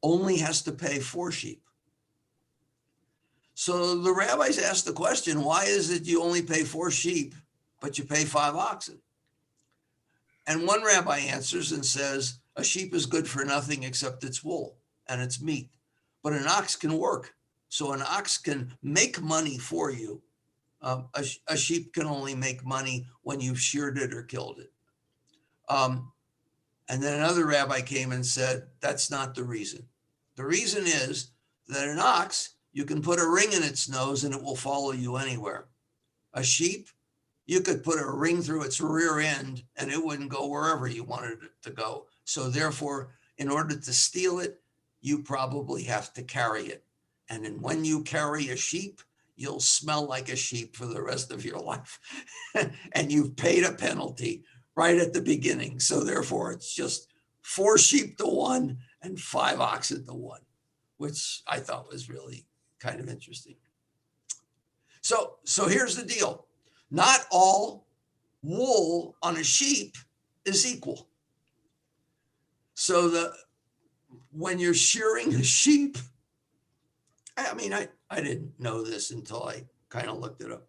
only has to pay 4 sheep. So the rabbis asked the question, why is it you only pay 4 sheep, but you pay 5 oxen? And one rabbi answers and says, a sheep is good for nothing except its wool and its meat, but an ox can work. So an ox can make money for you. A sheep can only make money when you've sheared it or killed it. And then another rabbi came and said, that's not the reason. The reason is that an ox, you can put a ring in its nose and it will follow you anywhere. A sheep, you could put a ring through its rear end and it wouldn't go wherever you wanted it to go. So therefore, in order to steal it, you probably have to carry it. And then when you carry a sheep, you'll smell like a sheep for the rest of your life. And you've paid a penalty right at the beginning. So therefore, it's just 4 sheep to 1 and 5 oxen to 1, which I thought was really kind of interesting. So here's the deal. Not all wool on a sheep is equal. So when you're shearing a sheep, I mean, I didn't know this until I kind of looked it up.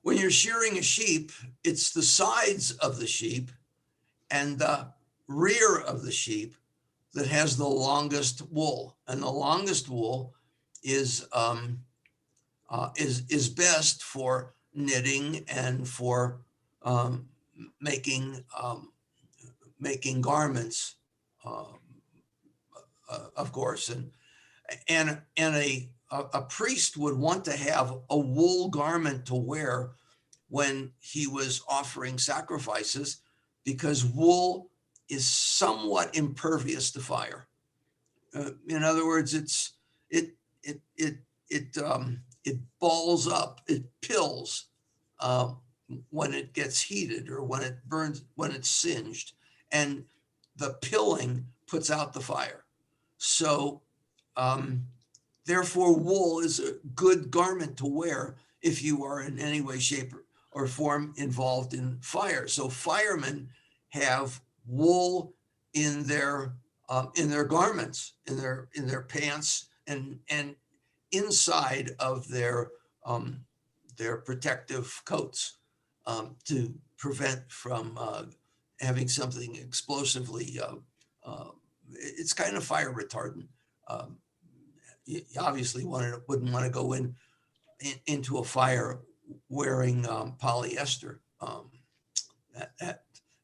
When you're shearing a sheep, it's the sides of the sheep and the rear of the sheep that has the longest wool, and the longest wool is best for knitting and for making garments, of course, and a priest would want to have a wool garment to wear when he was offering sacrifices, because wool is somewhat impervious to fire. In other words, it balls up, it pills when it gets heated or when it burns, when it's singed, and the pilling puts out the fire. So therefore, wool is a good garment to wear if you are in any way, shape, or form involved in fire. So firemen have wool in their garments, in their pants, and inside of their protective coats to prevent from having something explosively. It's kind of fire retardant. You obviously wouldn't want to go into a fire wearing polyester.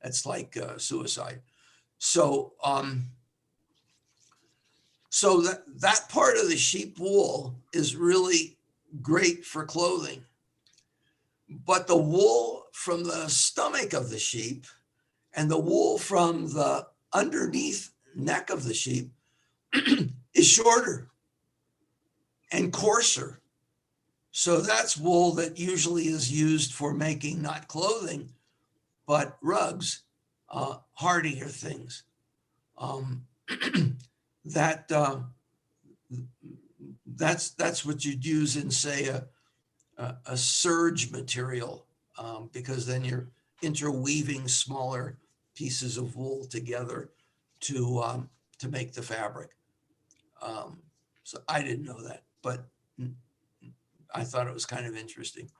That's like suicide. So that part of the sheep wool is really great for clothing, but the wool from the stomach of the sheep and the wool from the underneath neck of the sheep is shorter and coarser. So that's wool that usually is used for making not clothing, but rugs, hardier things. That's what you'd use in, say, a serge material, because then you're interweaving smaller pieces of wool together to make the fabric. So I didn't know that, but I thought it was kind of interesting.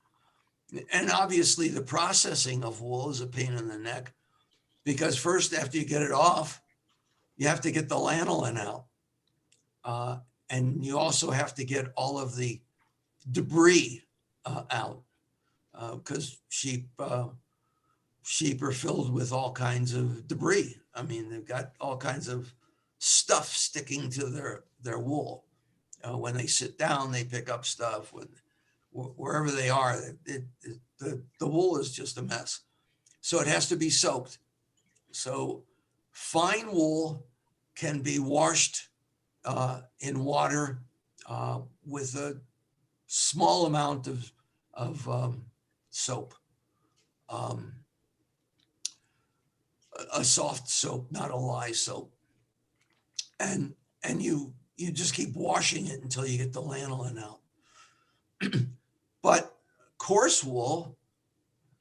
And obviously the processing of wool is a pain in the neck, because first, after you get it off, you have to get the lanolin out. And you also have to get all of the debris out, because sheep are filled with all kinds of debris. I mean, they've got all kinds of stuff sticking to their wool. When they sit down, they pick up stuff. Wherever they are, the wool is just a mess. So it has to be soaked. So fine wool can be washed in water with a small amount of soap, a soft soap, not a lye soap, and you just keep washing it until you get the lanolin out. But coarse wool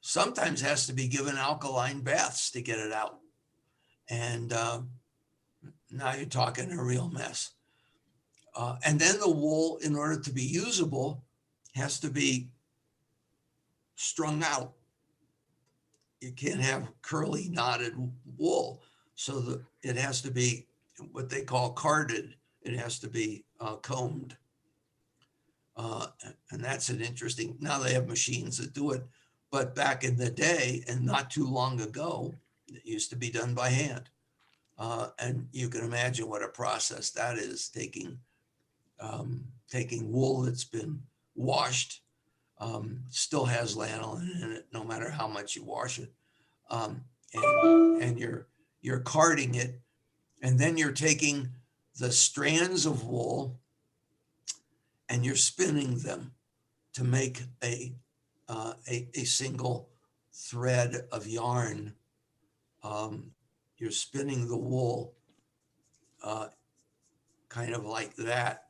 sometimes has to be given alkaline baths to get it out, and now you're talking a real mess. And then the wool, in order to be usable, has to be strung out. You can't have curly knotted wool. So it has to be what they call carded. It has to be combed. And that's an interesting, now they have machines that do it, but back in the day and not too long ago, it used to be done by hand. And you can imagine what a process that is, taking wool that's been washed, still has lanolin in it, no matter how much you wash it. And you're carding it, and then you're taking the strands of wool and you're spinning them to make a single thread of yarn. You're spinning the wool kind of like that.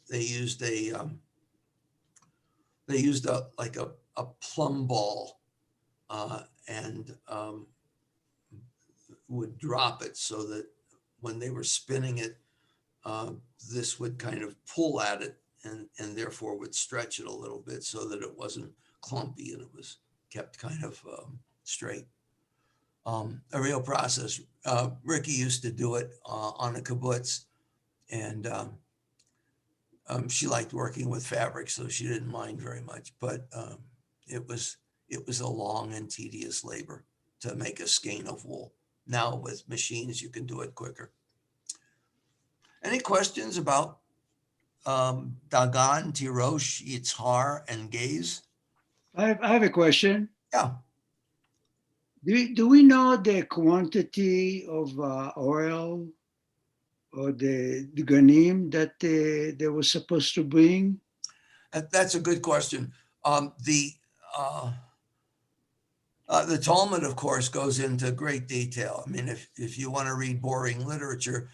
They used a like a plumb ball and would drop it so that when they were spinning it, this would kind of pull at it and therefore would stretch it a little bit so that it wasn't clumpy and it was kept kind of straight. A real process. Ricky used to do it on a kibbutz, and she liked working with fabric, so she didn't mind very much. But it was a long and tedious labor to make a skein of wool. Now with machines, you can do it quicker. Any questions about Dagan, Tirosh, Yitzhar, and Gaze? I have a question. Yeah. Do we know the quantity of oil or the ganim that they were supposed to bring? That's a good question. The Talmud, of course, goes into great detail. I mean, if you want to read boring literature,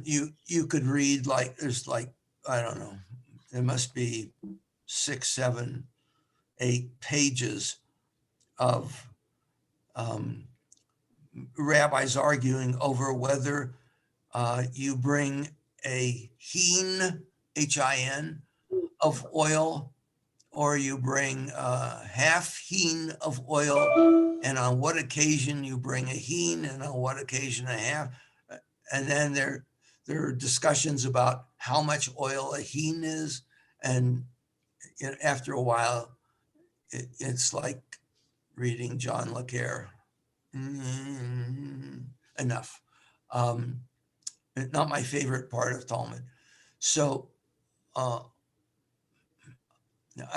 you could read there's I don't know, there must be 6, 7, 8 pages of rabbis arguing over whether you bring a hin, H-I-N, of oil, or you bring half hin of oil, and on what occasion you bring a hin, and on what occasion a half. And then there are discussions about how much oil a hin is, and after a while, it's like reading John Le Carre. Enough. Not my favorite part of Talmud. So I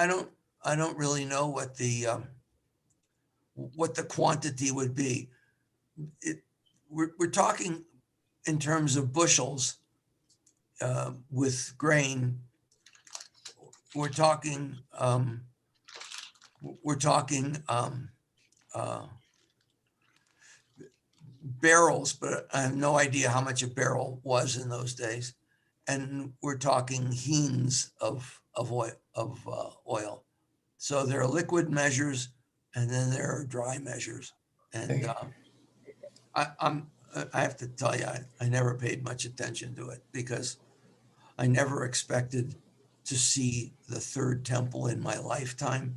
don't really know what the quantity would be. We're talking in terms of bushels with grain. We're talking barrels, but I have no idea how much a barrel was in those days. And we're talking hins of oil. So there are liquid measures, and then there are dry measures. And I have to tell you, I never paid much attention to it because I never expected to see the third temple in my lifetime,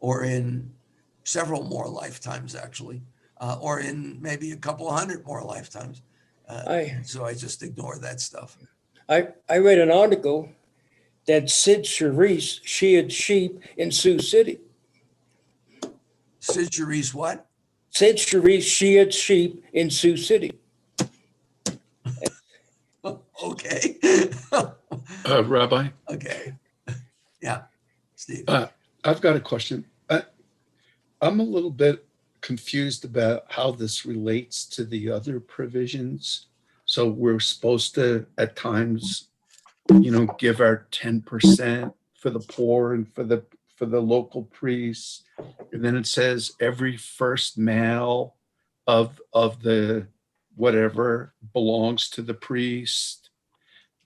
or in several more lifetimes, actually, or in maybe a couple hundred more lifetimes. So I just ignore that stuff. I read an article that Sid Charisse sheared sheep in Sioux City. Sid Charisse what? Sid Charisse sheared sheep in Sioux City. Okay. Rabbi? Okay. Yeah, Steve. I've got a question. I'm a little bit confused about how this relates to the other provisions. So we're supposed to, at times, give our 10% for the poor and for the local priests. And then it says every first male of the whatever belongs to the priest.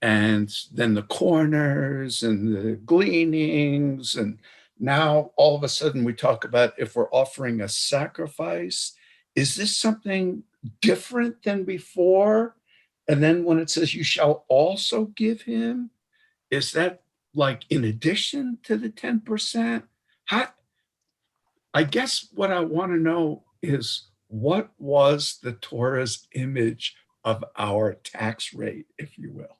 And then the corners and the gleanings. And now all of a sudden we talk about if we're offering a sacrifice. Is this something different than before? And then when it says you shall also give him, is that like in addition to the 10%? I guess what I want to know is what was the Torah's image of our tax rate, if you will?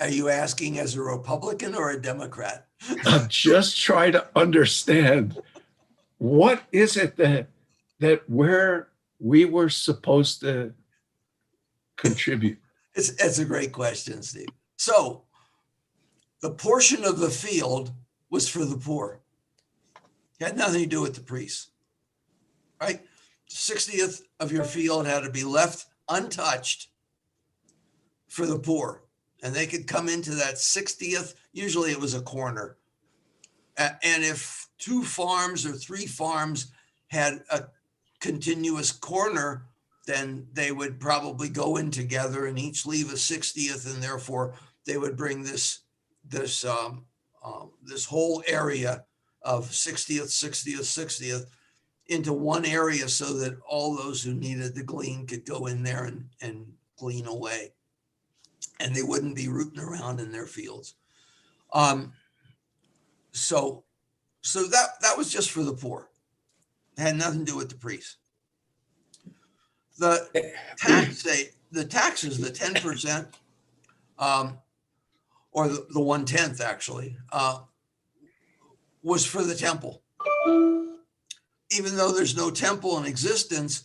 Are you asking as a Republican or a Democrat? I'm just trying to understand what is it that we were supposed to contribute? It's a great question, Steve. So the portion of the field was for the poor. It had nothing to do with the priests, right? 60th of your field had to be left untouched for the poor. And they could come into that 60th, usually it was a corner. And if 2 farms or 3 farms had a continuous corner, then they would probably go in together and each leave a 60th, and therefore they would bring this whole area of 60th, 60th, 60th into one area so that all those who needed to glean could go in there and glean away, and they wouldn't be rooting around in their fields. So that was just for the poor. It had nothing to do with the priests. The taxes, the 10%, or the 1/10 actually, was for the temple. Even though there's no temple in existence,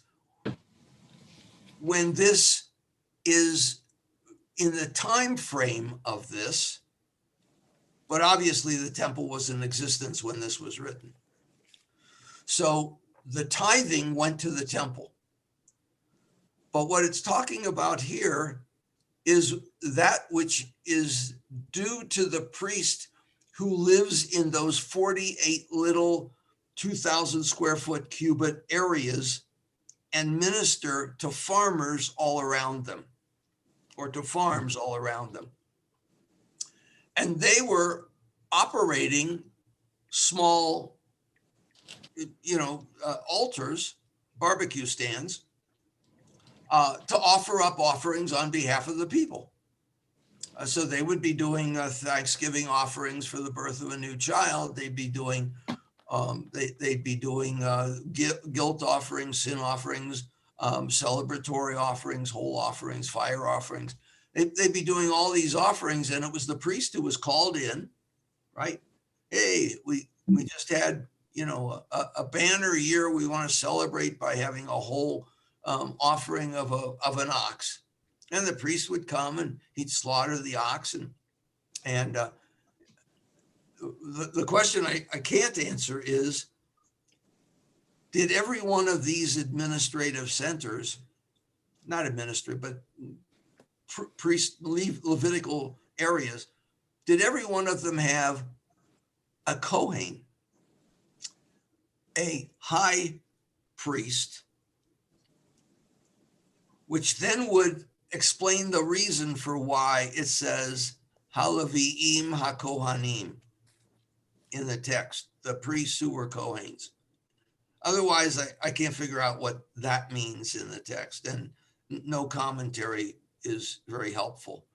when this is in the time frame of this, but obviously the temple was in existence when this was written. So the tithing went to the temple. But what it's talking about here is that which is due to the priest who lives in those 48 little 2,000 square foot cubit areas and minister to farmers all around them, or to farms all around them. And they were operating small, altars, barbecue stands, to offer up offerings on behalf of the people. So they would be doing Thanksgiving offerings for the birth of a new child. They'd be doing guilt offerings, sin offerings, celebratory offerings, whole offerings, fire offerings. They'd be doing all these offerings, and it was the priest who was called in, right? Hey, we just had a banner year. We want to celebrate by having a whole offering of an ox, and the priest would come and he'd slaughter the ox, and the question I can't answer is, did every one of these administrative centers, not administrative, but priest Levitical areas, did every one of them have a Kohen, a high priest, which then would explain the reason for why it says Haleviim HaKohanim in the text, the priests who were Kohens. Otherwise, I can't figure out what that means in the text, and no commentary is very helpful.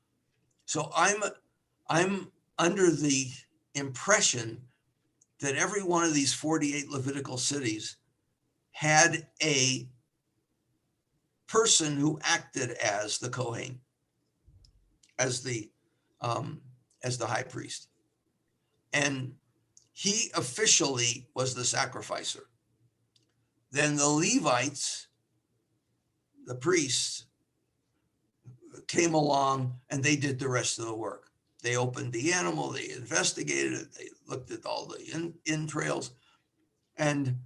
So I'm under the impression that every one of these 48 Levitical cities had a person who acted as the Kohen, as the high priest, and he officially was the sacrificer. Then the Levites, the priests, came along and they did the rest of the work. They opened the animal, they investigated it, they looked at all the entrails, and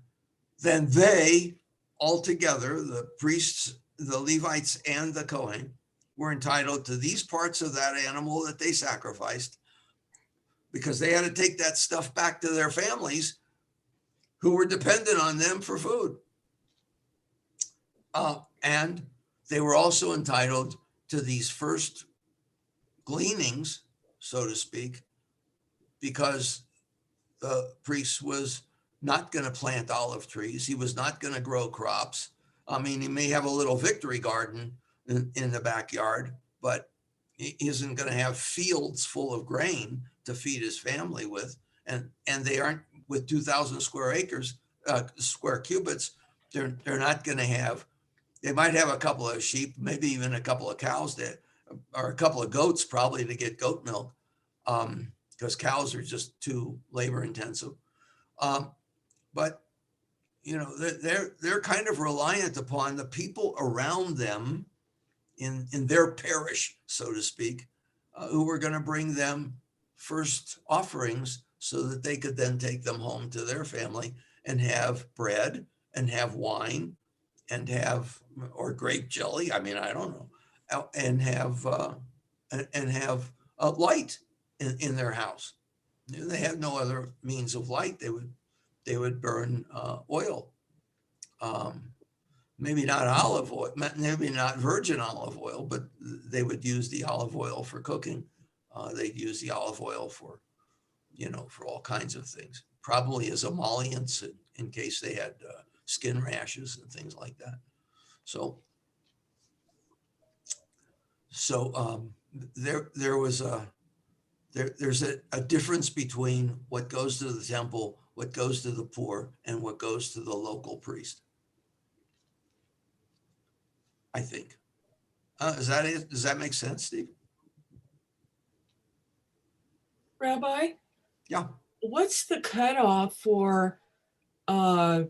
then they all together, the priests, the Levites, and the Kohen, were entitled to these parts of that animal that they sacrificed, because they had to take that stuff back to their families who were dependent on them for food. And they were also entitled to these first gleanings, so to speak, because the priest was not going to plant olive trees. He was not going to grow crops. I mean, he may have a little victory garden in the backyard, but he isn't going to have fields full of grain to feed his family with. And they aren't, with 2,000 square cubits, they're not going to have, they might have a couple of sheep, maybe even a couple of cows or a couple of goats probably to get goat milk, because cows are just too labor intensive. But they're kind of reliant upon the people around them in their parish, so to speak, who were going to bring them first offerings so that they could then take them home to their family and have bread and have wine and have, or grape jelly, I mean, I don't know, and have light in their house. They had no other means of light. They would burn oil. maybe not olive oil, maybe not virgin olive oil, but they would use the olive oil for cooking. They'd use the olive oil for, for all kinds of things, probably as emollients in case they had skin rashes and things like that. So there's a difference between what goes to the temple, what goes to the poor, and what goes to the local priest, I think. Is that it? Does that make sense, Steve? Rabbi? Yeah. What's the cutoff for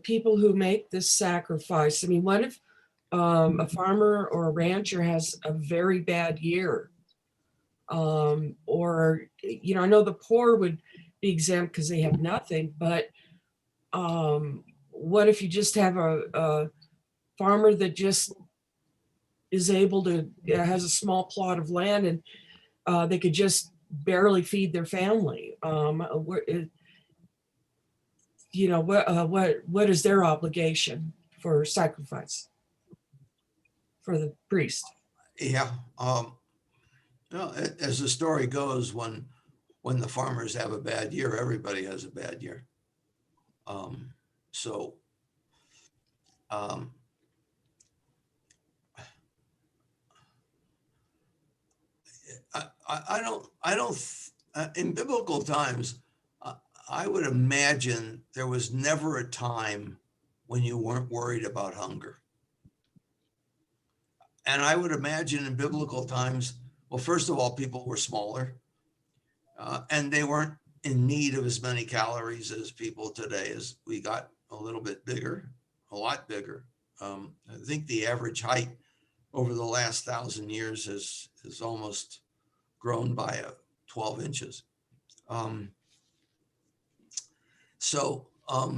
people who make this sacrifice? I mean, what if a farmer or a rancher has a very bad year? Or, I know the poor would be exempt because they have nothing, but what if you just have a farmer that just is able to, has a small plot of land and they could just barely feed their family? What is their obligation for sacrifice for the priest? Yeah. As the story goes, when the farmers have a bad year, everybody has a bad year. I don't, in biblical times, I would imagine there was never a time when you weren't worried about hunger. And I would imagine in biblical times, well, first of all, people were smaller and they weren't in need of as many calories as people today. As we got a little bit bigger, a lot bigger. I think the average height over the last 1,000 years has almost grown by 12 inches.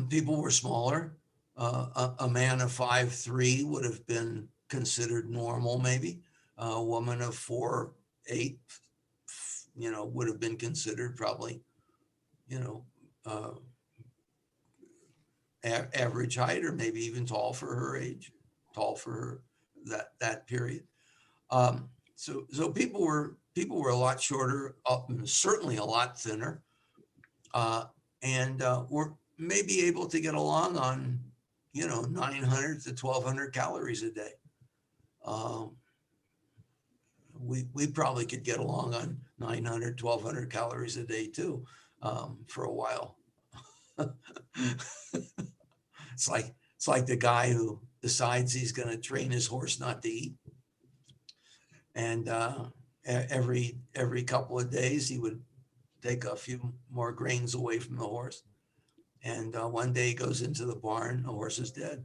People were smaller. A man of 5'3" would have been considered normal, maybe. A woman of 4'8", would have been considered probably, average height, or maybe even tall for her age, tall for her that period. So people were a lot shorter, certainly a lot thinner, and were maybe able to get along on 900 to 1,200 calories a day. We probably could get along on 900, 1,200 calories a day too, for a while. It's like the guy who decides he's going to train his horse not to eat, and every couple of days he would take a few more grains away from the horse, and one day he goes into the barn, the horse is dead.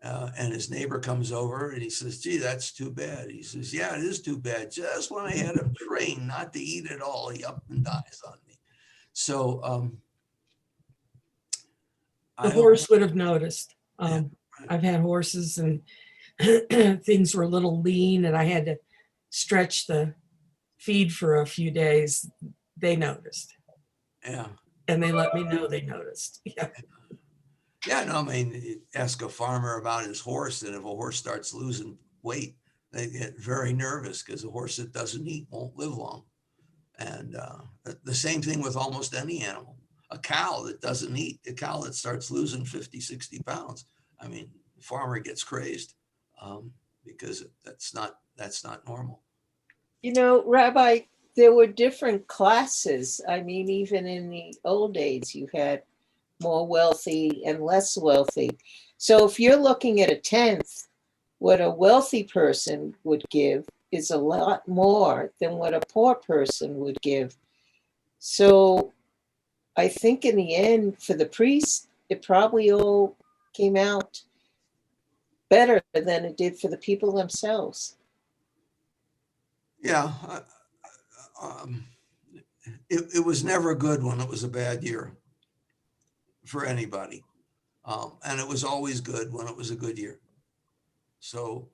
And his neighbor comes over and he says, "Gee, that's too bad." He says, "Yeah, it is too bad. Just when I had him trained not to eat at all, he up and dies on me." So the horse would have noticed. I've had horses and things were a little lean and I had to stretch the feed for a few days. They noticed. Yeah. And they let me know they noticed. Yeah. Yeah, no, I mean, you ask a farmer about his horse, and if a horse starts losing weight, they get very nervous because a horse that doesn't eat won't live long. And the same thing with almost any animal. A cow that doesn't eat, a cow that starts losing 50, 60 pounds. I mean, the farmer gets crazed because that's not normal. Rabbi, there were different classes. I mean, even in the old days, you had more wealthy and less wealthy. So if you're looking at a tenth, what a wealthy person would give is a lot more than what a poor person would give. So I think in the end, for the priest, it probably all came out better than it did for the people themselves. Yeah. It was never good when it was a bad year for anybody. And it was always good when it was a good year. So,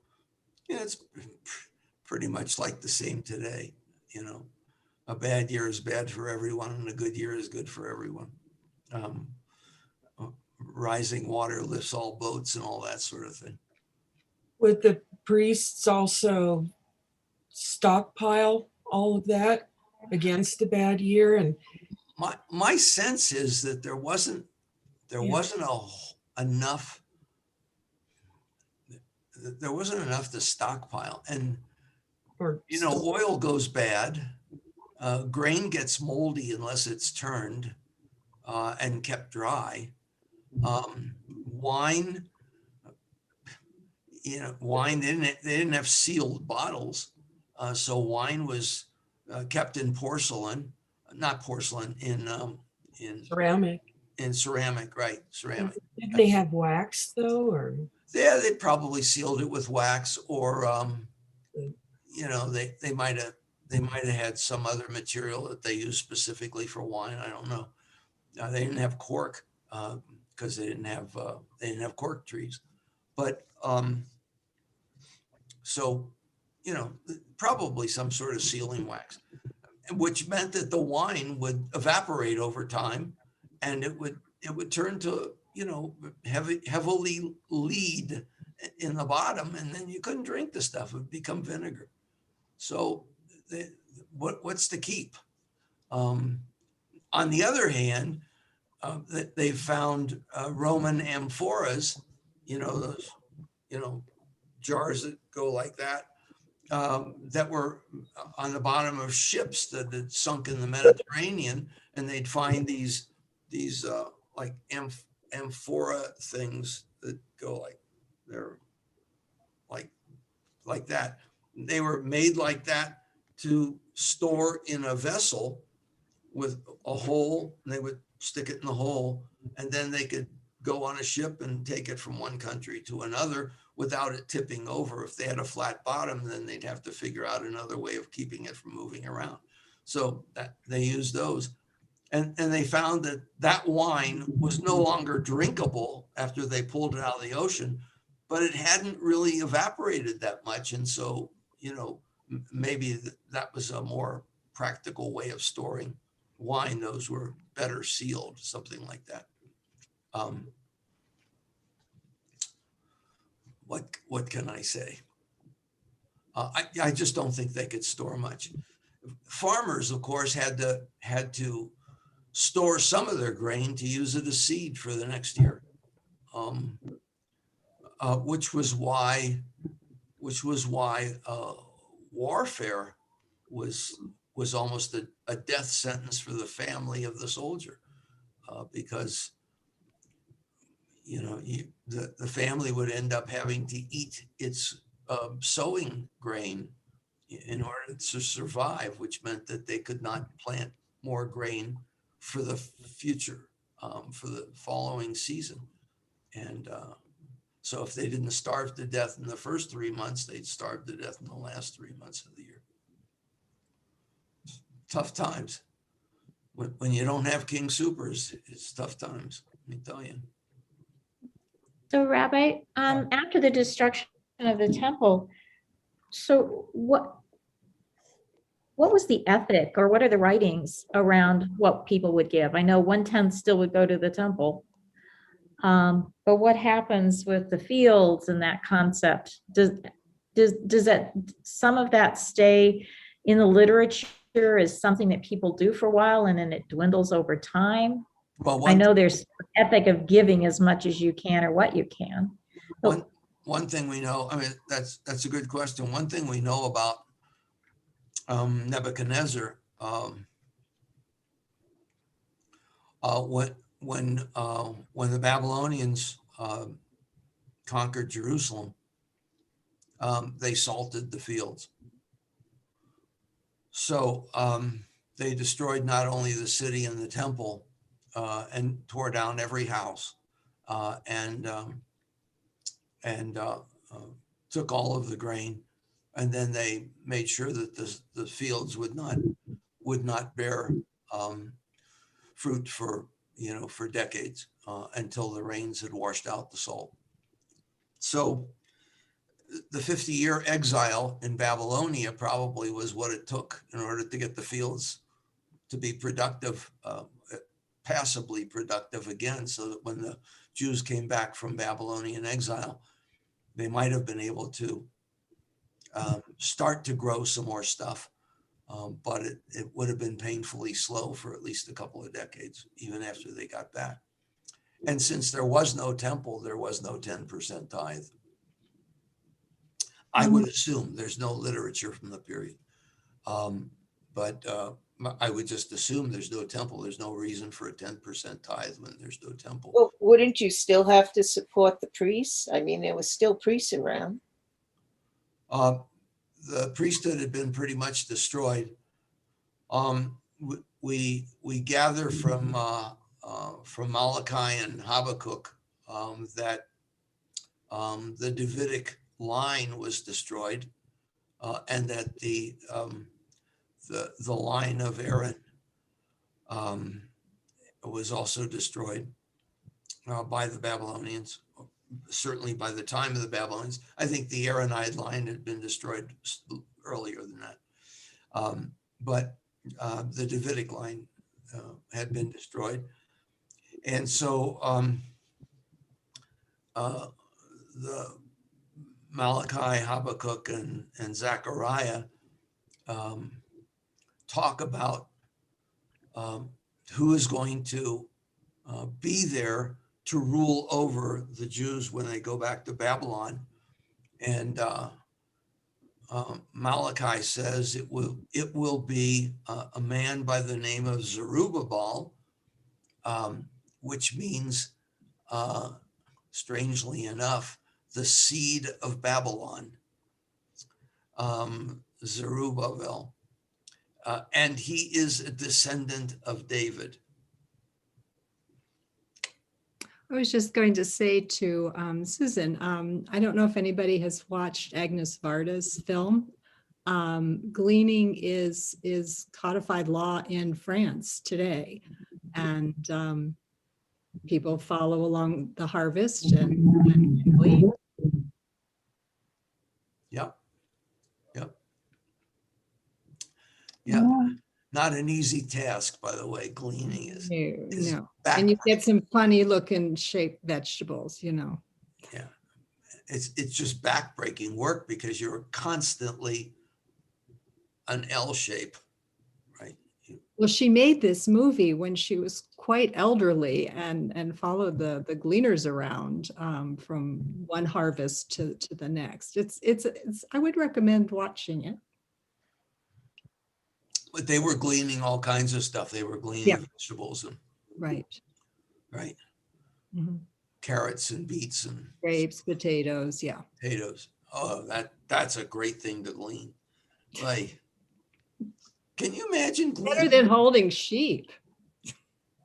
yeah, it's pretty much like the same today. A bad year is bad for everyone and a good year is good for everyone. rising water lifts all boats and all that sort of thing. Would the priests also stockpile all of that against a bad year? And my sense is that there wasn't enough to stockpile, and oil goes bad, grain gets moldy unless it's turned and kept dry. Wine, wine they didn't have sealed bottles, so wine was kept in porcelain, not porcelain, in ceramic. In ceramic, right? Ceramic. Did they have wax though, or? Yeah, they probably sealed it with wax, or they might have had some other material that they used specifically for wine. I don't know. They didn't have cork because they didn't have cork trees, but so probably some sort of sealing wax, which meant that the wine would evaporate over time, and it would turn to heavily lead in the bottom, and then you couldn't drink the stuff. It would become vinegar. So what's to keep? On the other hand, they found Roman amphoras, those jars that go like that, that were on the bottom of ships that had sunk in the Mediterranean, and they'd find these like amphora things that go like they're like that. They were made like that to store in a vessel with a hole, and they would stick it in the hole, and then they could go on a ship and take it from one country to another without it tipping over. If they had a flat bottom, then they'd have to figure out another way of keeping it from moving around. So that they used those. And they found that wine was no longer drinkable after they pulled it out of the ocean, but it hadn't really evaporated that much. And so, maybe that was a more practical way of storing wine. Those were better sealed, something like that. What can I say? I just don't think they could store much. Farmers, of course, had to store some of their grain to use it as seed for the next year, which was why warfare was almost a death sentence for the family of the soldier, because the family would end up having to eat its sowing grain in order to survive, which meant that they could not plant more grain for the future, for the following season. And so if they didn't starve to death in the first 3 months, they'd starve to death in the last 3 months of the year. Tough times. When you don't have King Supers, it's tough times, let me tell you. So Rabbi, after the destruction of the temple, so what was the ethic, or what are the writings around what people would give? I know 1/10 still would go to the temple. But what happens with the fields and that concept? Does that, some of that stay in the literature as something that people do for a while and then it dwindles over time? Well, I know there's ethic of giving as much as you can or what you can. One thing we know, I mean, that's a good question. One thing we know about Nebuchadnezzar, when the Babylonians conquered Jerusalem, they salted the fields. So they destroyed not only the city and the temple, and tore down every house, and took all of the grain, and then they made sure that the fields would not bear fruit for decades, until the rains had washed out the salt. So the 50-year exile in Babylonia probably was what it took in order to get the fields to be productive passably productive again, so that when the Jews came back from Babylonian exile, they might have been able to start to grow some more stuff. But it would have been painfully slow for at least a couple of decades, even after they got back. And since there was no temple, there was no 10% tithe. I would assume there's no literature from the period. But I would just assume there's no temple. There's no reason for a 10% tithe when there's no temple. Well, wouldn't you still have to support the priests? I mean, there was still priests around. The priesthood had been pretty much destroyed. We gather from Malachi and Habakkuk that the Davidic line was destroyed, and that the line of Aaron was also destroyed by the Babylonians. Certainly by the time of the Babylonians. I think the Aaronide line had been destroyed earlier than that. But the Davidic line had been destroyed. And so the Malachi, Habakkuk, and Zechariah talk about who is going to be there to rule over the Jews when they go back to Babylon. And Malachi says it will be a man by the name of Zerubbabel, which means, strangely enough, the seed of Babylon, Zerubbabel. And he is a descendant of David. I was just going to say to Susan, I don't know if anybody has watched Agnes Varda's film. Gleaning is codified law in France today, and people follow along the harvest and glean. Yep. Yeah. Not an easy task, by the way. Gleaning is No. And you get some funny looking shaped vegetables, Yeah. It's just backbreaking work because you're constantly an L shape, right? Well, she made this movie when she was quite elderly and followed the gleaners around from one harvest to the next. It's I would recommend watching it. But they were gleaning all kinds of stuff. They were gleaning vegetables and right. Mm-hmm. Carrots and beets and grapes, potatoes. Yeah. Potatoes. Oh, that's a great thing to glean. Like, can you imagine gleaning? Better than holding sheep.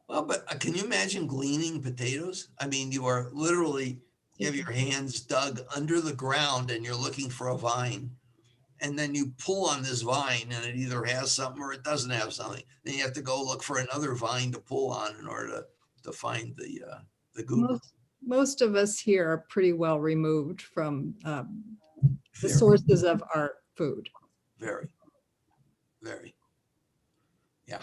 Well, but can you imagine gleaning potatoes? I mean, you are literally, you have your hands dug under the ground and you're looking for a vine. And then you pull on this vine and it either has something or it doesn't have something. Then you have to go look for another vine to pull on in order to find the goober. Most of us here are pretty well removed from the sources of our food. Very. Yeah.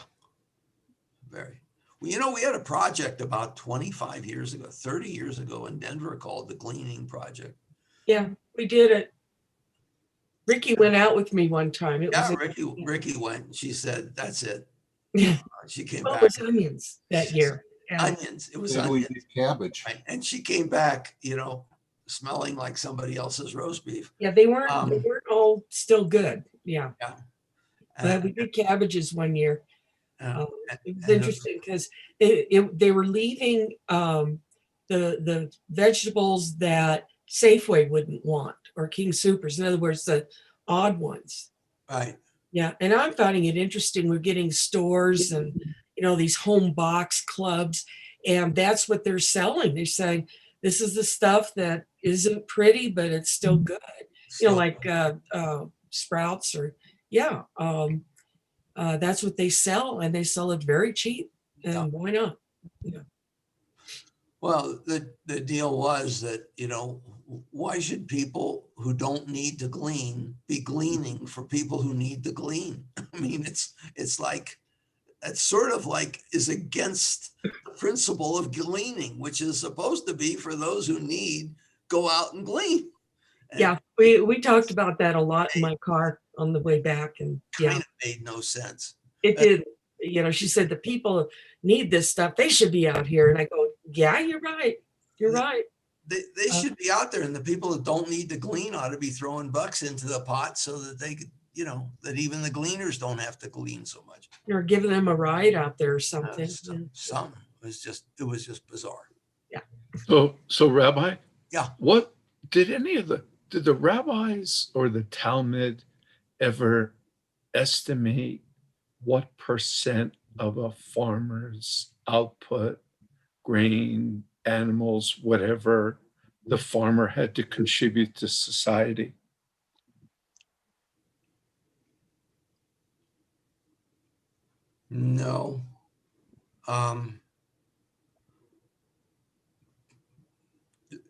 Very. Well, we had a project about 25 years ago, 30 years ago in Denver called the Gleaning Project. Yeah, we did it. Ricky went out with me one time. Ricky went. She said, "That's it." She came Well, back. It was onions that year. Yeah. Onions. It was onions. Cabbage. Right. And she came back, smelling like somebody else's roast beef. Yeah, they weren't all still good. Yeah. Yeah. But we did cabbages one year. It was interesting because they were leaving the vegetables that Safeway wouldn't want, or King Supers. In other words, the odd ones. Right. Yeah. And I'm finding it interesting. We're getting stores and, these home box clubs, and that's what they're selling. They're saying, this is the stuff that isn't pretty, but it's still good. Like Sprouts or, that's what they sell, and they sell it very cheap. And why not? Yeah. Well, the deal was that, why should people who don't need to glean be gleaning for people who need to glean? I mean, it's like that's sort of like is against the principle of gleaning, which is supposed to be for those who need, go out and glean. And yeah, we talked about that a lot in my car on the way back, and yeah, kind of made no sense. it did. You know, she said the people need this stuff. They should be out here, and I go, yeah, you're right. You're right. They should be out there, and the people that don't need to glean ought to be throwing bucks into the pot so that they could, you know, that even the gleaners don't have to glean so much. Or giving them a ride out there or something. Some it was just bizarre. Yeah. So Rabbi, yeah, what did the rabbis or the Talmud ever estimate what percent of a farmer's output, grain, animals, whatever, the farmer had to contribute to society? No.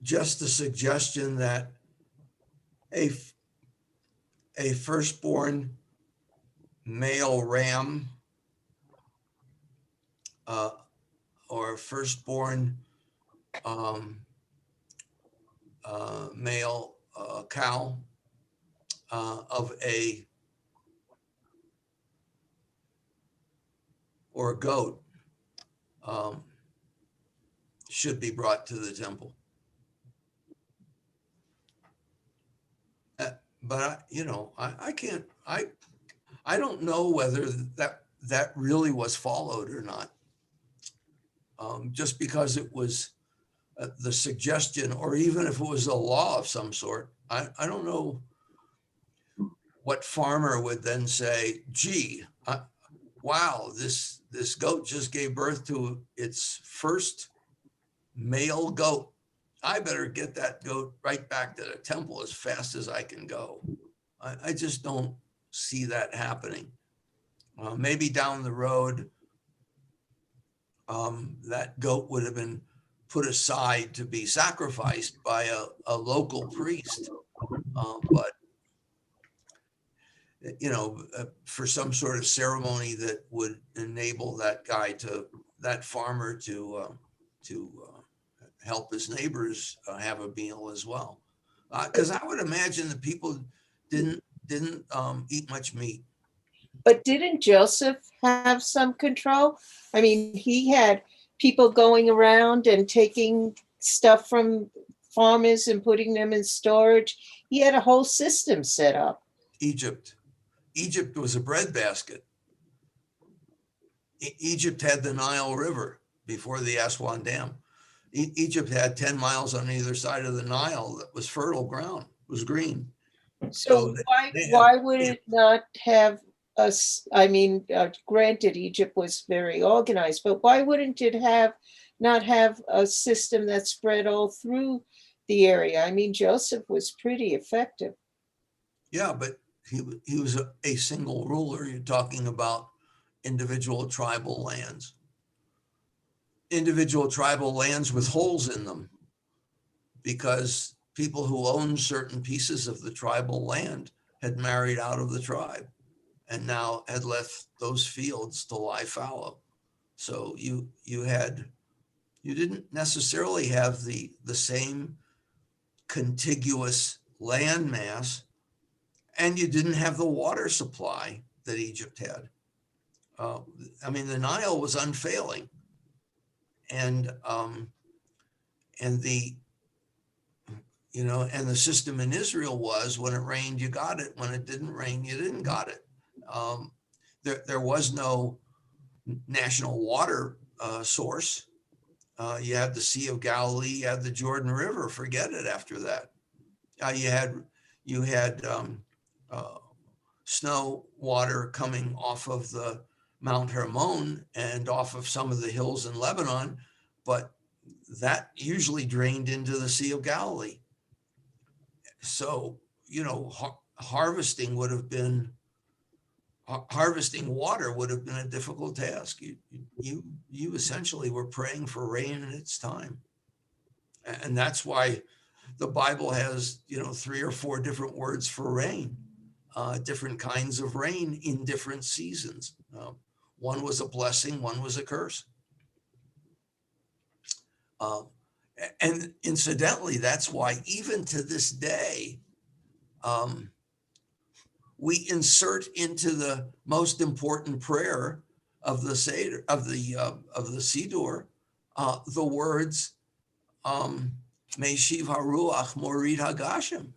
Just the suggestion that a firstborn male ram or a firstborn male cow of a or a goat should be brought to the temple. But you know, I can't. I don't know whether that really was followed or not. Just because it was the suggestion, or even if it was a law of some sort, I don't know what farmer would then say, "Gee, wow, this goat just gave birth to its first male goat. I better get that goat right back to the temple as fast as I can go." I just don't see that happening. Maybe down the road, that goat would have been put aside to be sacrificed by a local priest. But, you know, for some sort of ceremony that would enable that farmer to help his neighbors have a meal as well. Because I would imagine that people didn't eat much meat. But didn't Joseph have some control? I mean, he had people going around and taking stuff from farmers and putting them in storage. He had a whole system set up. Egypt was a breadbasket. Egypt had the Nile River before the Aswan Dam. Egypt had 10 miles on either side of the Nile that was fertile ground, was green. So why would it not have us? I mean, granted, Egypt was very organized, but why wouldn't it not have a system that spread all through the area? I mean, Joseph was pretty effective. Yeah, but he was a single ruler. You're talking about individual tribal lands. Individual tribal lands with holes in them, because people who owned certain pieces of the tribal land had married out of the tribe and now had left those fields to lie fallow. So you didn't necessarily have the same contiguous land mass, and you didn't have the water supply that Egypt had. I mean, the Nile was unfailing. And the system in Israel was, when it rained, you got it. When it didn't rain, you didn't got it. There was no national water source. You had the Sea of Galilee, you had the Jordan River. Forget it after that. You had snow water coming off of the Mount Hermon and off of some of the hills in Lebanon, but that usually drained into the Sea of Galilee. So, you know, harvesting water would have been a difficult task. You essentially were praying for rain in its time. And that's why the Bible has, 3 or 4 different words for rain, different kinds of rain in different seasons. One was a blessing, one was a curse. And incidentally, that's why even to this day, we insert into the most important prayer of the Seder, of the Siddur, the words, Meshiv Haruach Morid Hagashim.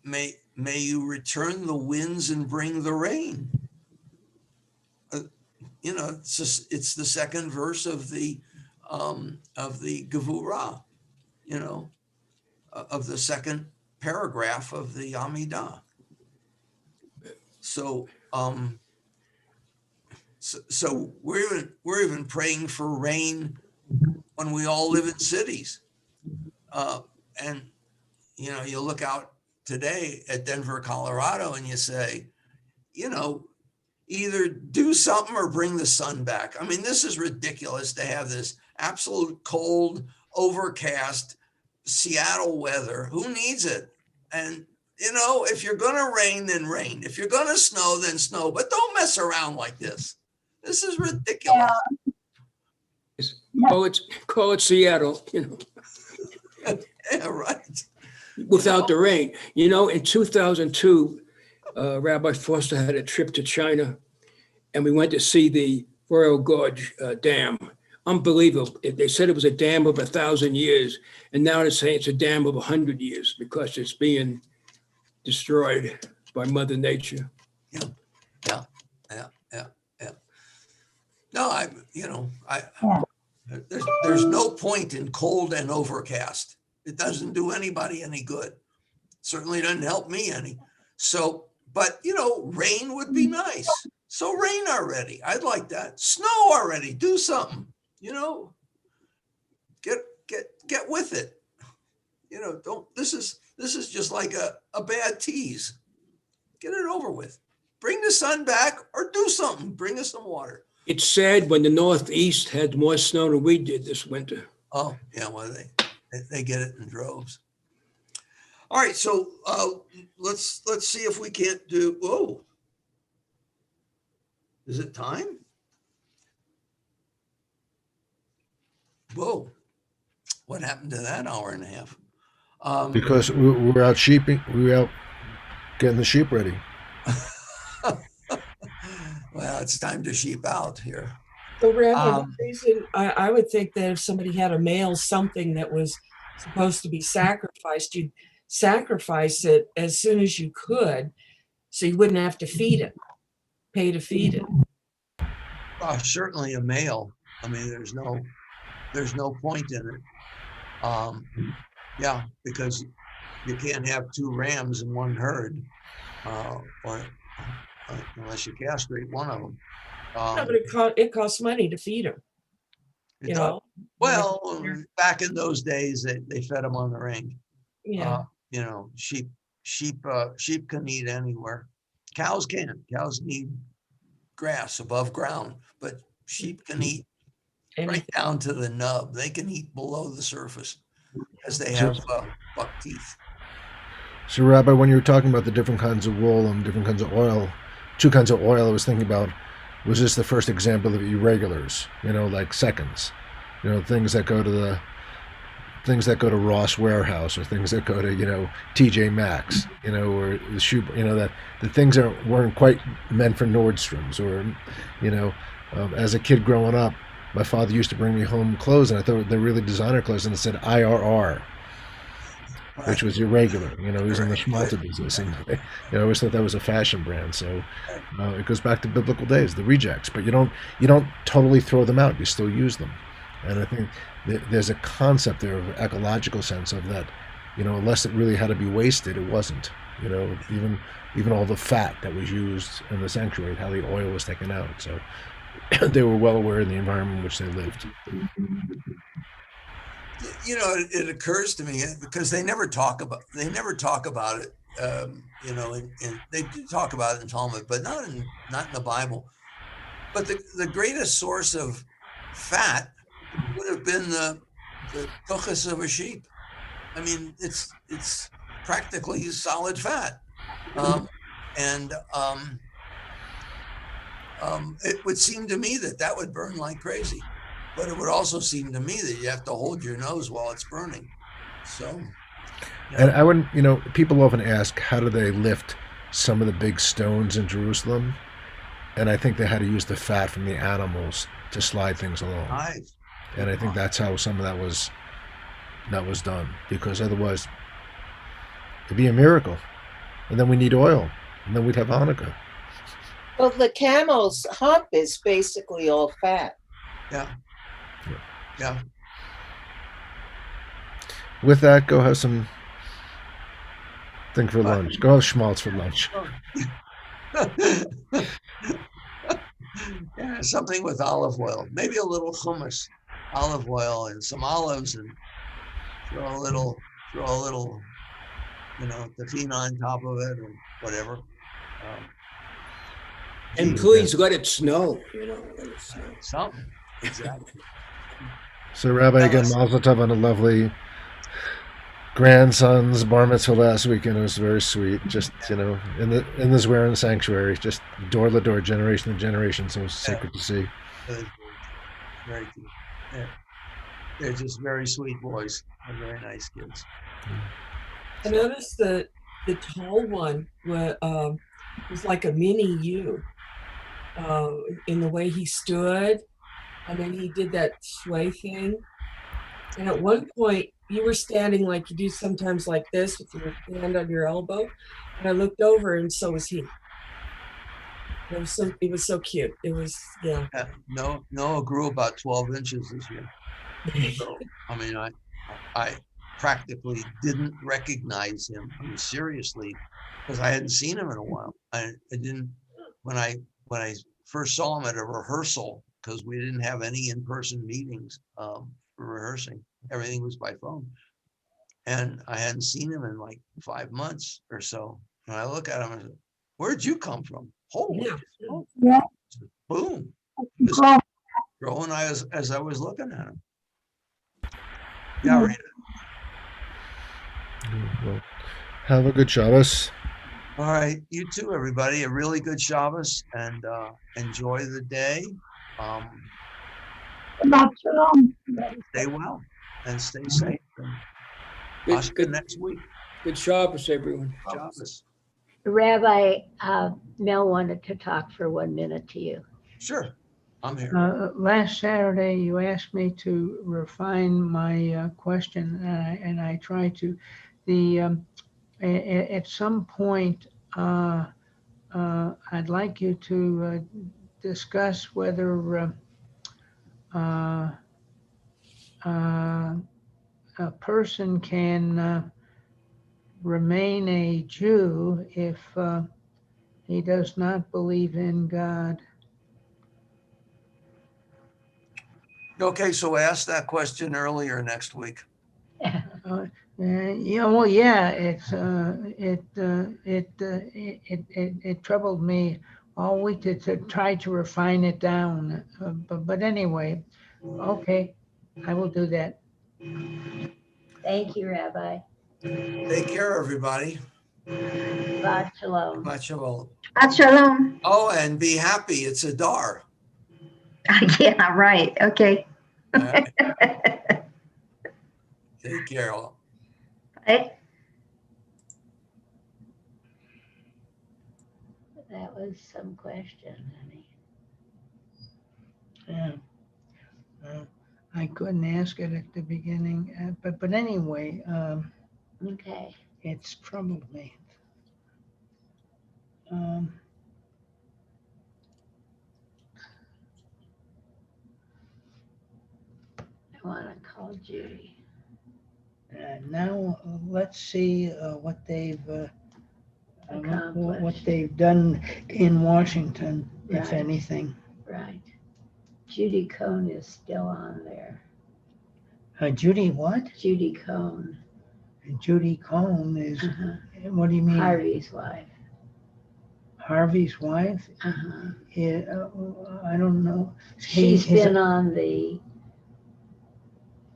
May you return the winds and bring the rain. It's the second verse of the Gevurah, of the second paragraph of the Amidah. So we're even praying for rain when we all live in cities. And you look out today at Denver, Colorado, and you say, either do something or bring the sun back. I mean, this is ridiculous to have this absolute cold, overcast Seattle weather. Who needs it? And if you're going to rain, then rain. If you're going to snow, then snow. But don't mess around like this. This is ridiculous. Call it Seattle, Yeah, right. without the rain. In 2002, Rabbi Foster had a trip to China, and we went to see the Royal Gorge Dam. Unbelievable. They said it was a dam of 1,000 years, and now they're saying it's a dam of 100 years because it's being destroyed by Mother Nature. Yeah. No, there's no point in cold and overcast. It doesn't do anybody any good. Certainly doesn't help me any. So, but rain would be nice. So rain already. I'd like that. Snow already. Do something. Get with it. Don't. This is just like a bad tease. Get it over with. Bring the sun back or do something. Bring us some water. It's sad when the Northeast had more snow than we did this winter. Oh, yeah, well, they get it in droves. All right, so let's see if we can't do. Whoa, is it time? Whoa, what happened to that hour and a half? Because we're out sheeping, we were out getting the sheep ready. Well, it's time to sheep out here. So, Rabbi, the reason I would think that if somebody had a male something that was supposed to be sacrificed, you'd sacrifice it as soon as you could, so you wouldn't have to feed it, pay to feed it. Certainly a male. I mean, there's no point in it. Yeah, because you can't have two rams in one herd, unless you castrate one of them. No, but it costs money to feed them. Well, back in those days, they fed them on the range. Yeah. Sheep can eat anywhere. Cows can't. Cows need grass above ground, but sheep can eat right down to the nub. They can eat below the surface because they have buck teeth. So, Rabbi, when you were talking about the different kinds of wool and different kinds of oil, two kinds of oil, I was thinking about, was this the first example of irregulars, like seconds, things that go to Ross Warehouse or things that go to, TJ Maxx, or the shoe, that the things weren't quite meant for Nordstrom's or, as a kid growing up, my father used to bring me home clothes and I thought they're really designer clothes and it said IRR. Which was irregular, he was in the schmaltz business, and I always thought that was a fashion brand. So it goes back to biblical days, the rejects. But you don't totally throw them out; you still use them. And I think there's a concept there of ecological sense of that, unless it really had to be wasted, it wasn't. Even all the fat that was used in the sanctuary, how the oil was taken out. So they were well aware of the environment in which they lived. It occurs to me because they never talk about it. And they do talk about it in Talmud, but not in the Bible. But the greatest source of fat would have been the tuchus of a sheep. I mean, it's practically solid fat, and it would seem to me that that would burn like crazy. But it would also seem to me that you have to hold your nose while it's burning. So, And I wouldn't, people often ask, how do they lift some of the big stones in Jerusalem? And I think they had to use the fat from the animals to slide things along. Nice. And I think that's how some of that was done, because otherwise it'd be a miracle. And then we need oil, and then we'd have Hanukkah. Well, the camel's hump is basically all fat. Yeah. Yeah. With that, go have some thing for lunch. Go have schmaltz for lunch. Yeah, something with olive oil, maybe a little hummus, olive oil, and some olives, and throw a little, tahina on top of it, or whatever. And please let it snow. Let it snow. Something. Exactly. So, Rabbi, again, mazel tov on a lovely grandson's bar mitzvah last weekend. It was very sweet. Just, in the Zwerin sanctuary, just door to door, generation to generation. So it was sacred to see. Very good. Yeah. They're just very sweet boys and very nice kids. I noticed that the tall one was like a mini you in the way he stood. And then he did that sway thing. And at one point, you were standing like you do sometimes like this with your hand on your elbow. And I looked over and so was he. It was so cute. It was, yeah. Noah grew about 12 inches this year. So, I practically didn't recognize him. Seriously, because I hadn't seen him in a while. I didn't, when I first saw him at a rehearsal, because we didn't have any in-person meetings for rehearsing. Everything was by phone. And I hadn't seen him in like 5 months or so. And I look at him and I said, where'd you come from? Holy, Yeah. boom. Growing as I was looking at him. Yeah, Rita. Well, have a good Shabbos. All right. You too, everybody. A really good Shabbos, and enjoy the day. Stay well and stay safe. And good next week. Good Shabbos, everyone. Shabbos. Rabbi, Mel wanted to talk for 1 minute to you. Sure, I'm here. Last Saturday, you asked me to refine my question, and I tried to. At some point, I'd like you to discuss whether a person can remain a Jew if he does not believe in God. Okay, so ask that question earlier next week. It troubled me all week to try to refine it down. But anyway, okay, I will do that. Thank you, Rabbi. Take care, everybody. Shabbat shalom. Shabbat shalom. Shabbat shalom. Oh, and be happy. It's Adar. Yeah, right. Okay. All right. Take care. Bye. That was some question, honey. Yeah. I couldn't ask it at the beginning, but anyway, Okay. it's troubled me. I want to call Judy. Now let's see what they've Accomplished. done in Washington, if Right. anything. Right. Judy Cohn is still on there. Judy what? Judy Cohn. Judy Cohn is. What do you mean? Harvey's wife. Harvey's wife? Uh-huh. Yeah, I don't know. She's been on the.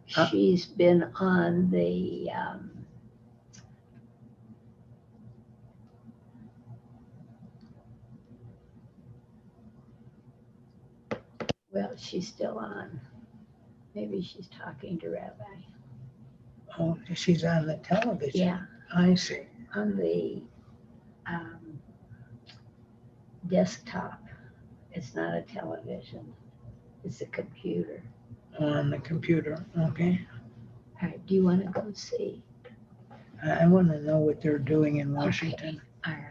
She's been on the. Well, she's still on. Maybe she's talking to Rabbi. Oh, she's on the television. Yeah, I see. on the desktop. It's not a television. It's a computer. On the computer, okay. All right, do you want to go see? I want to know what they're doing in Washington. All right.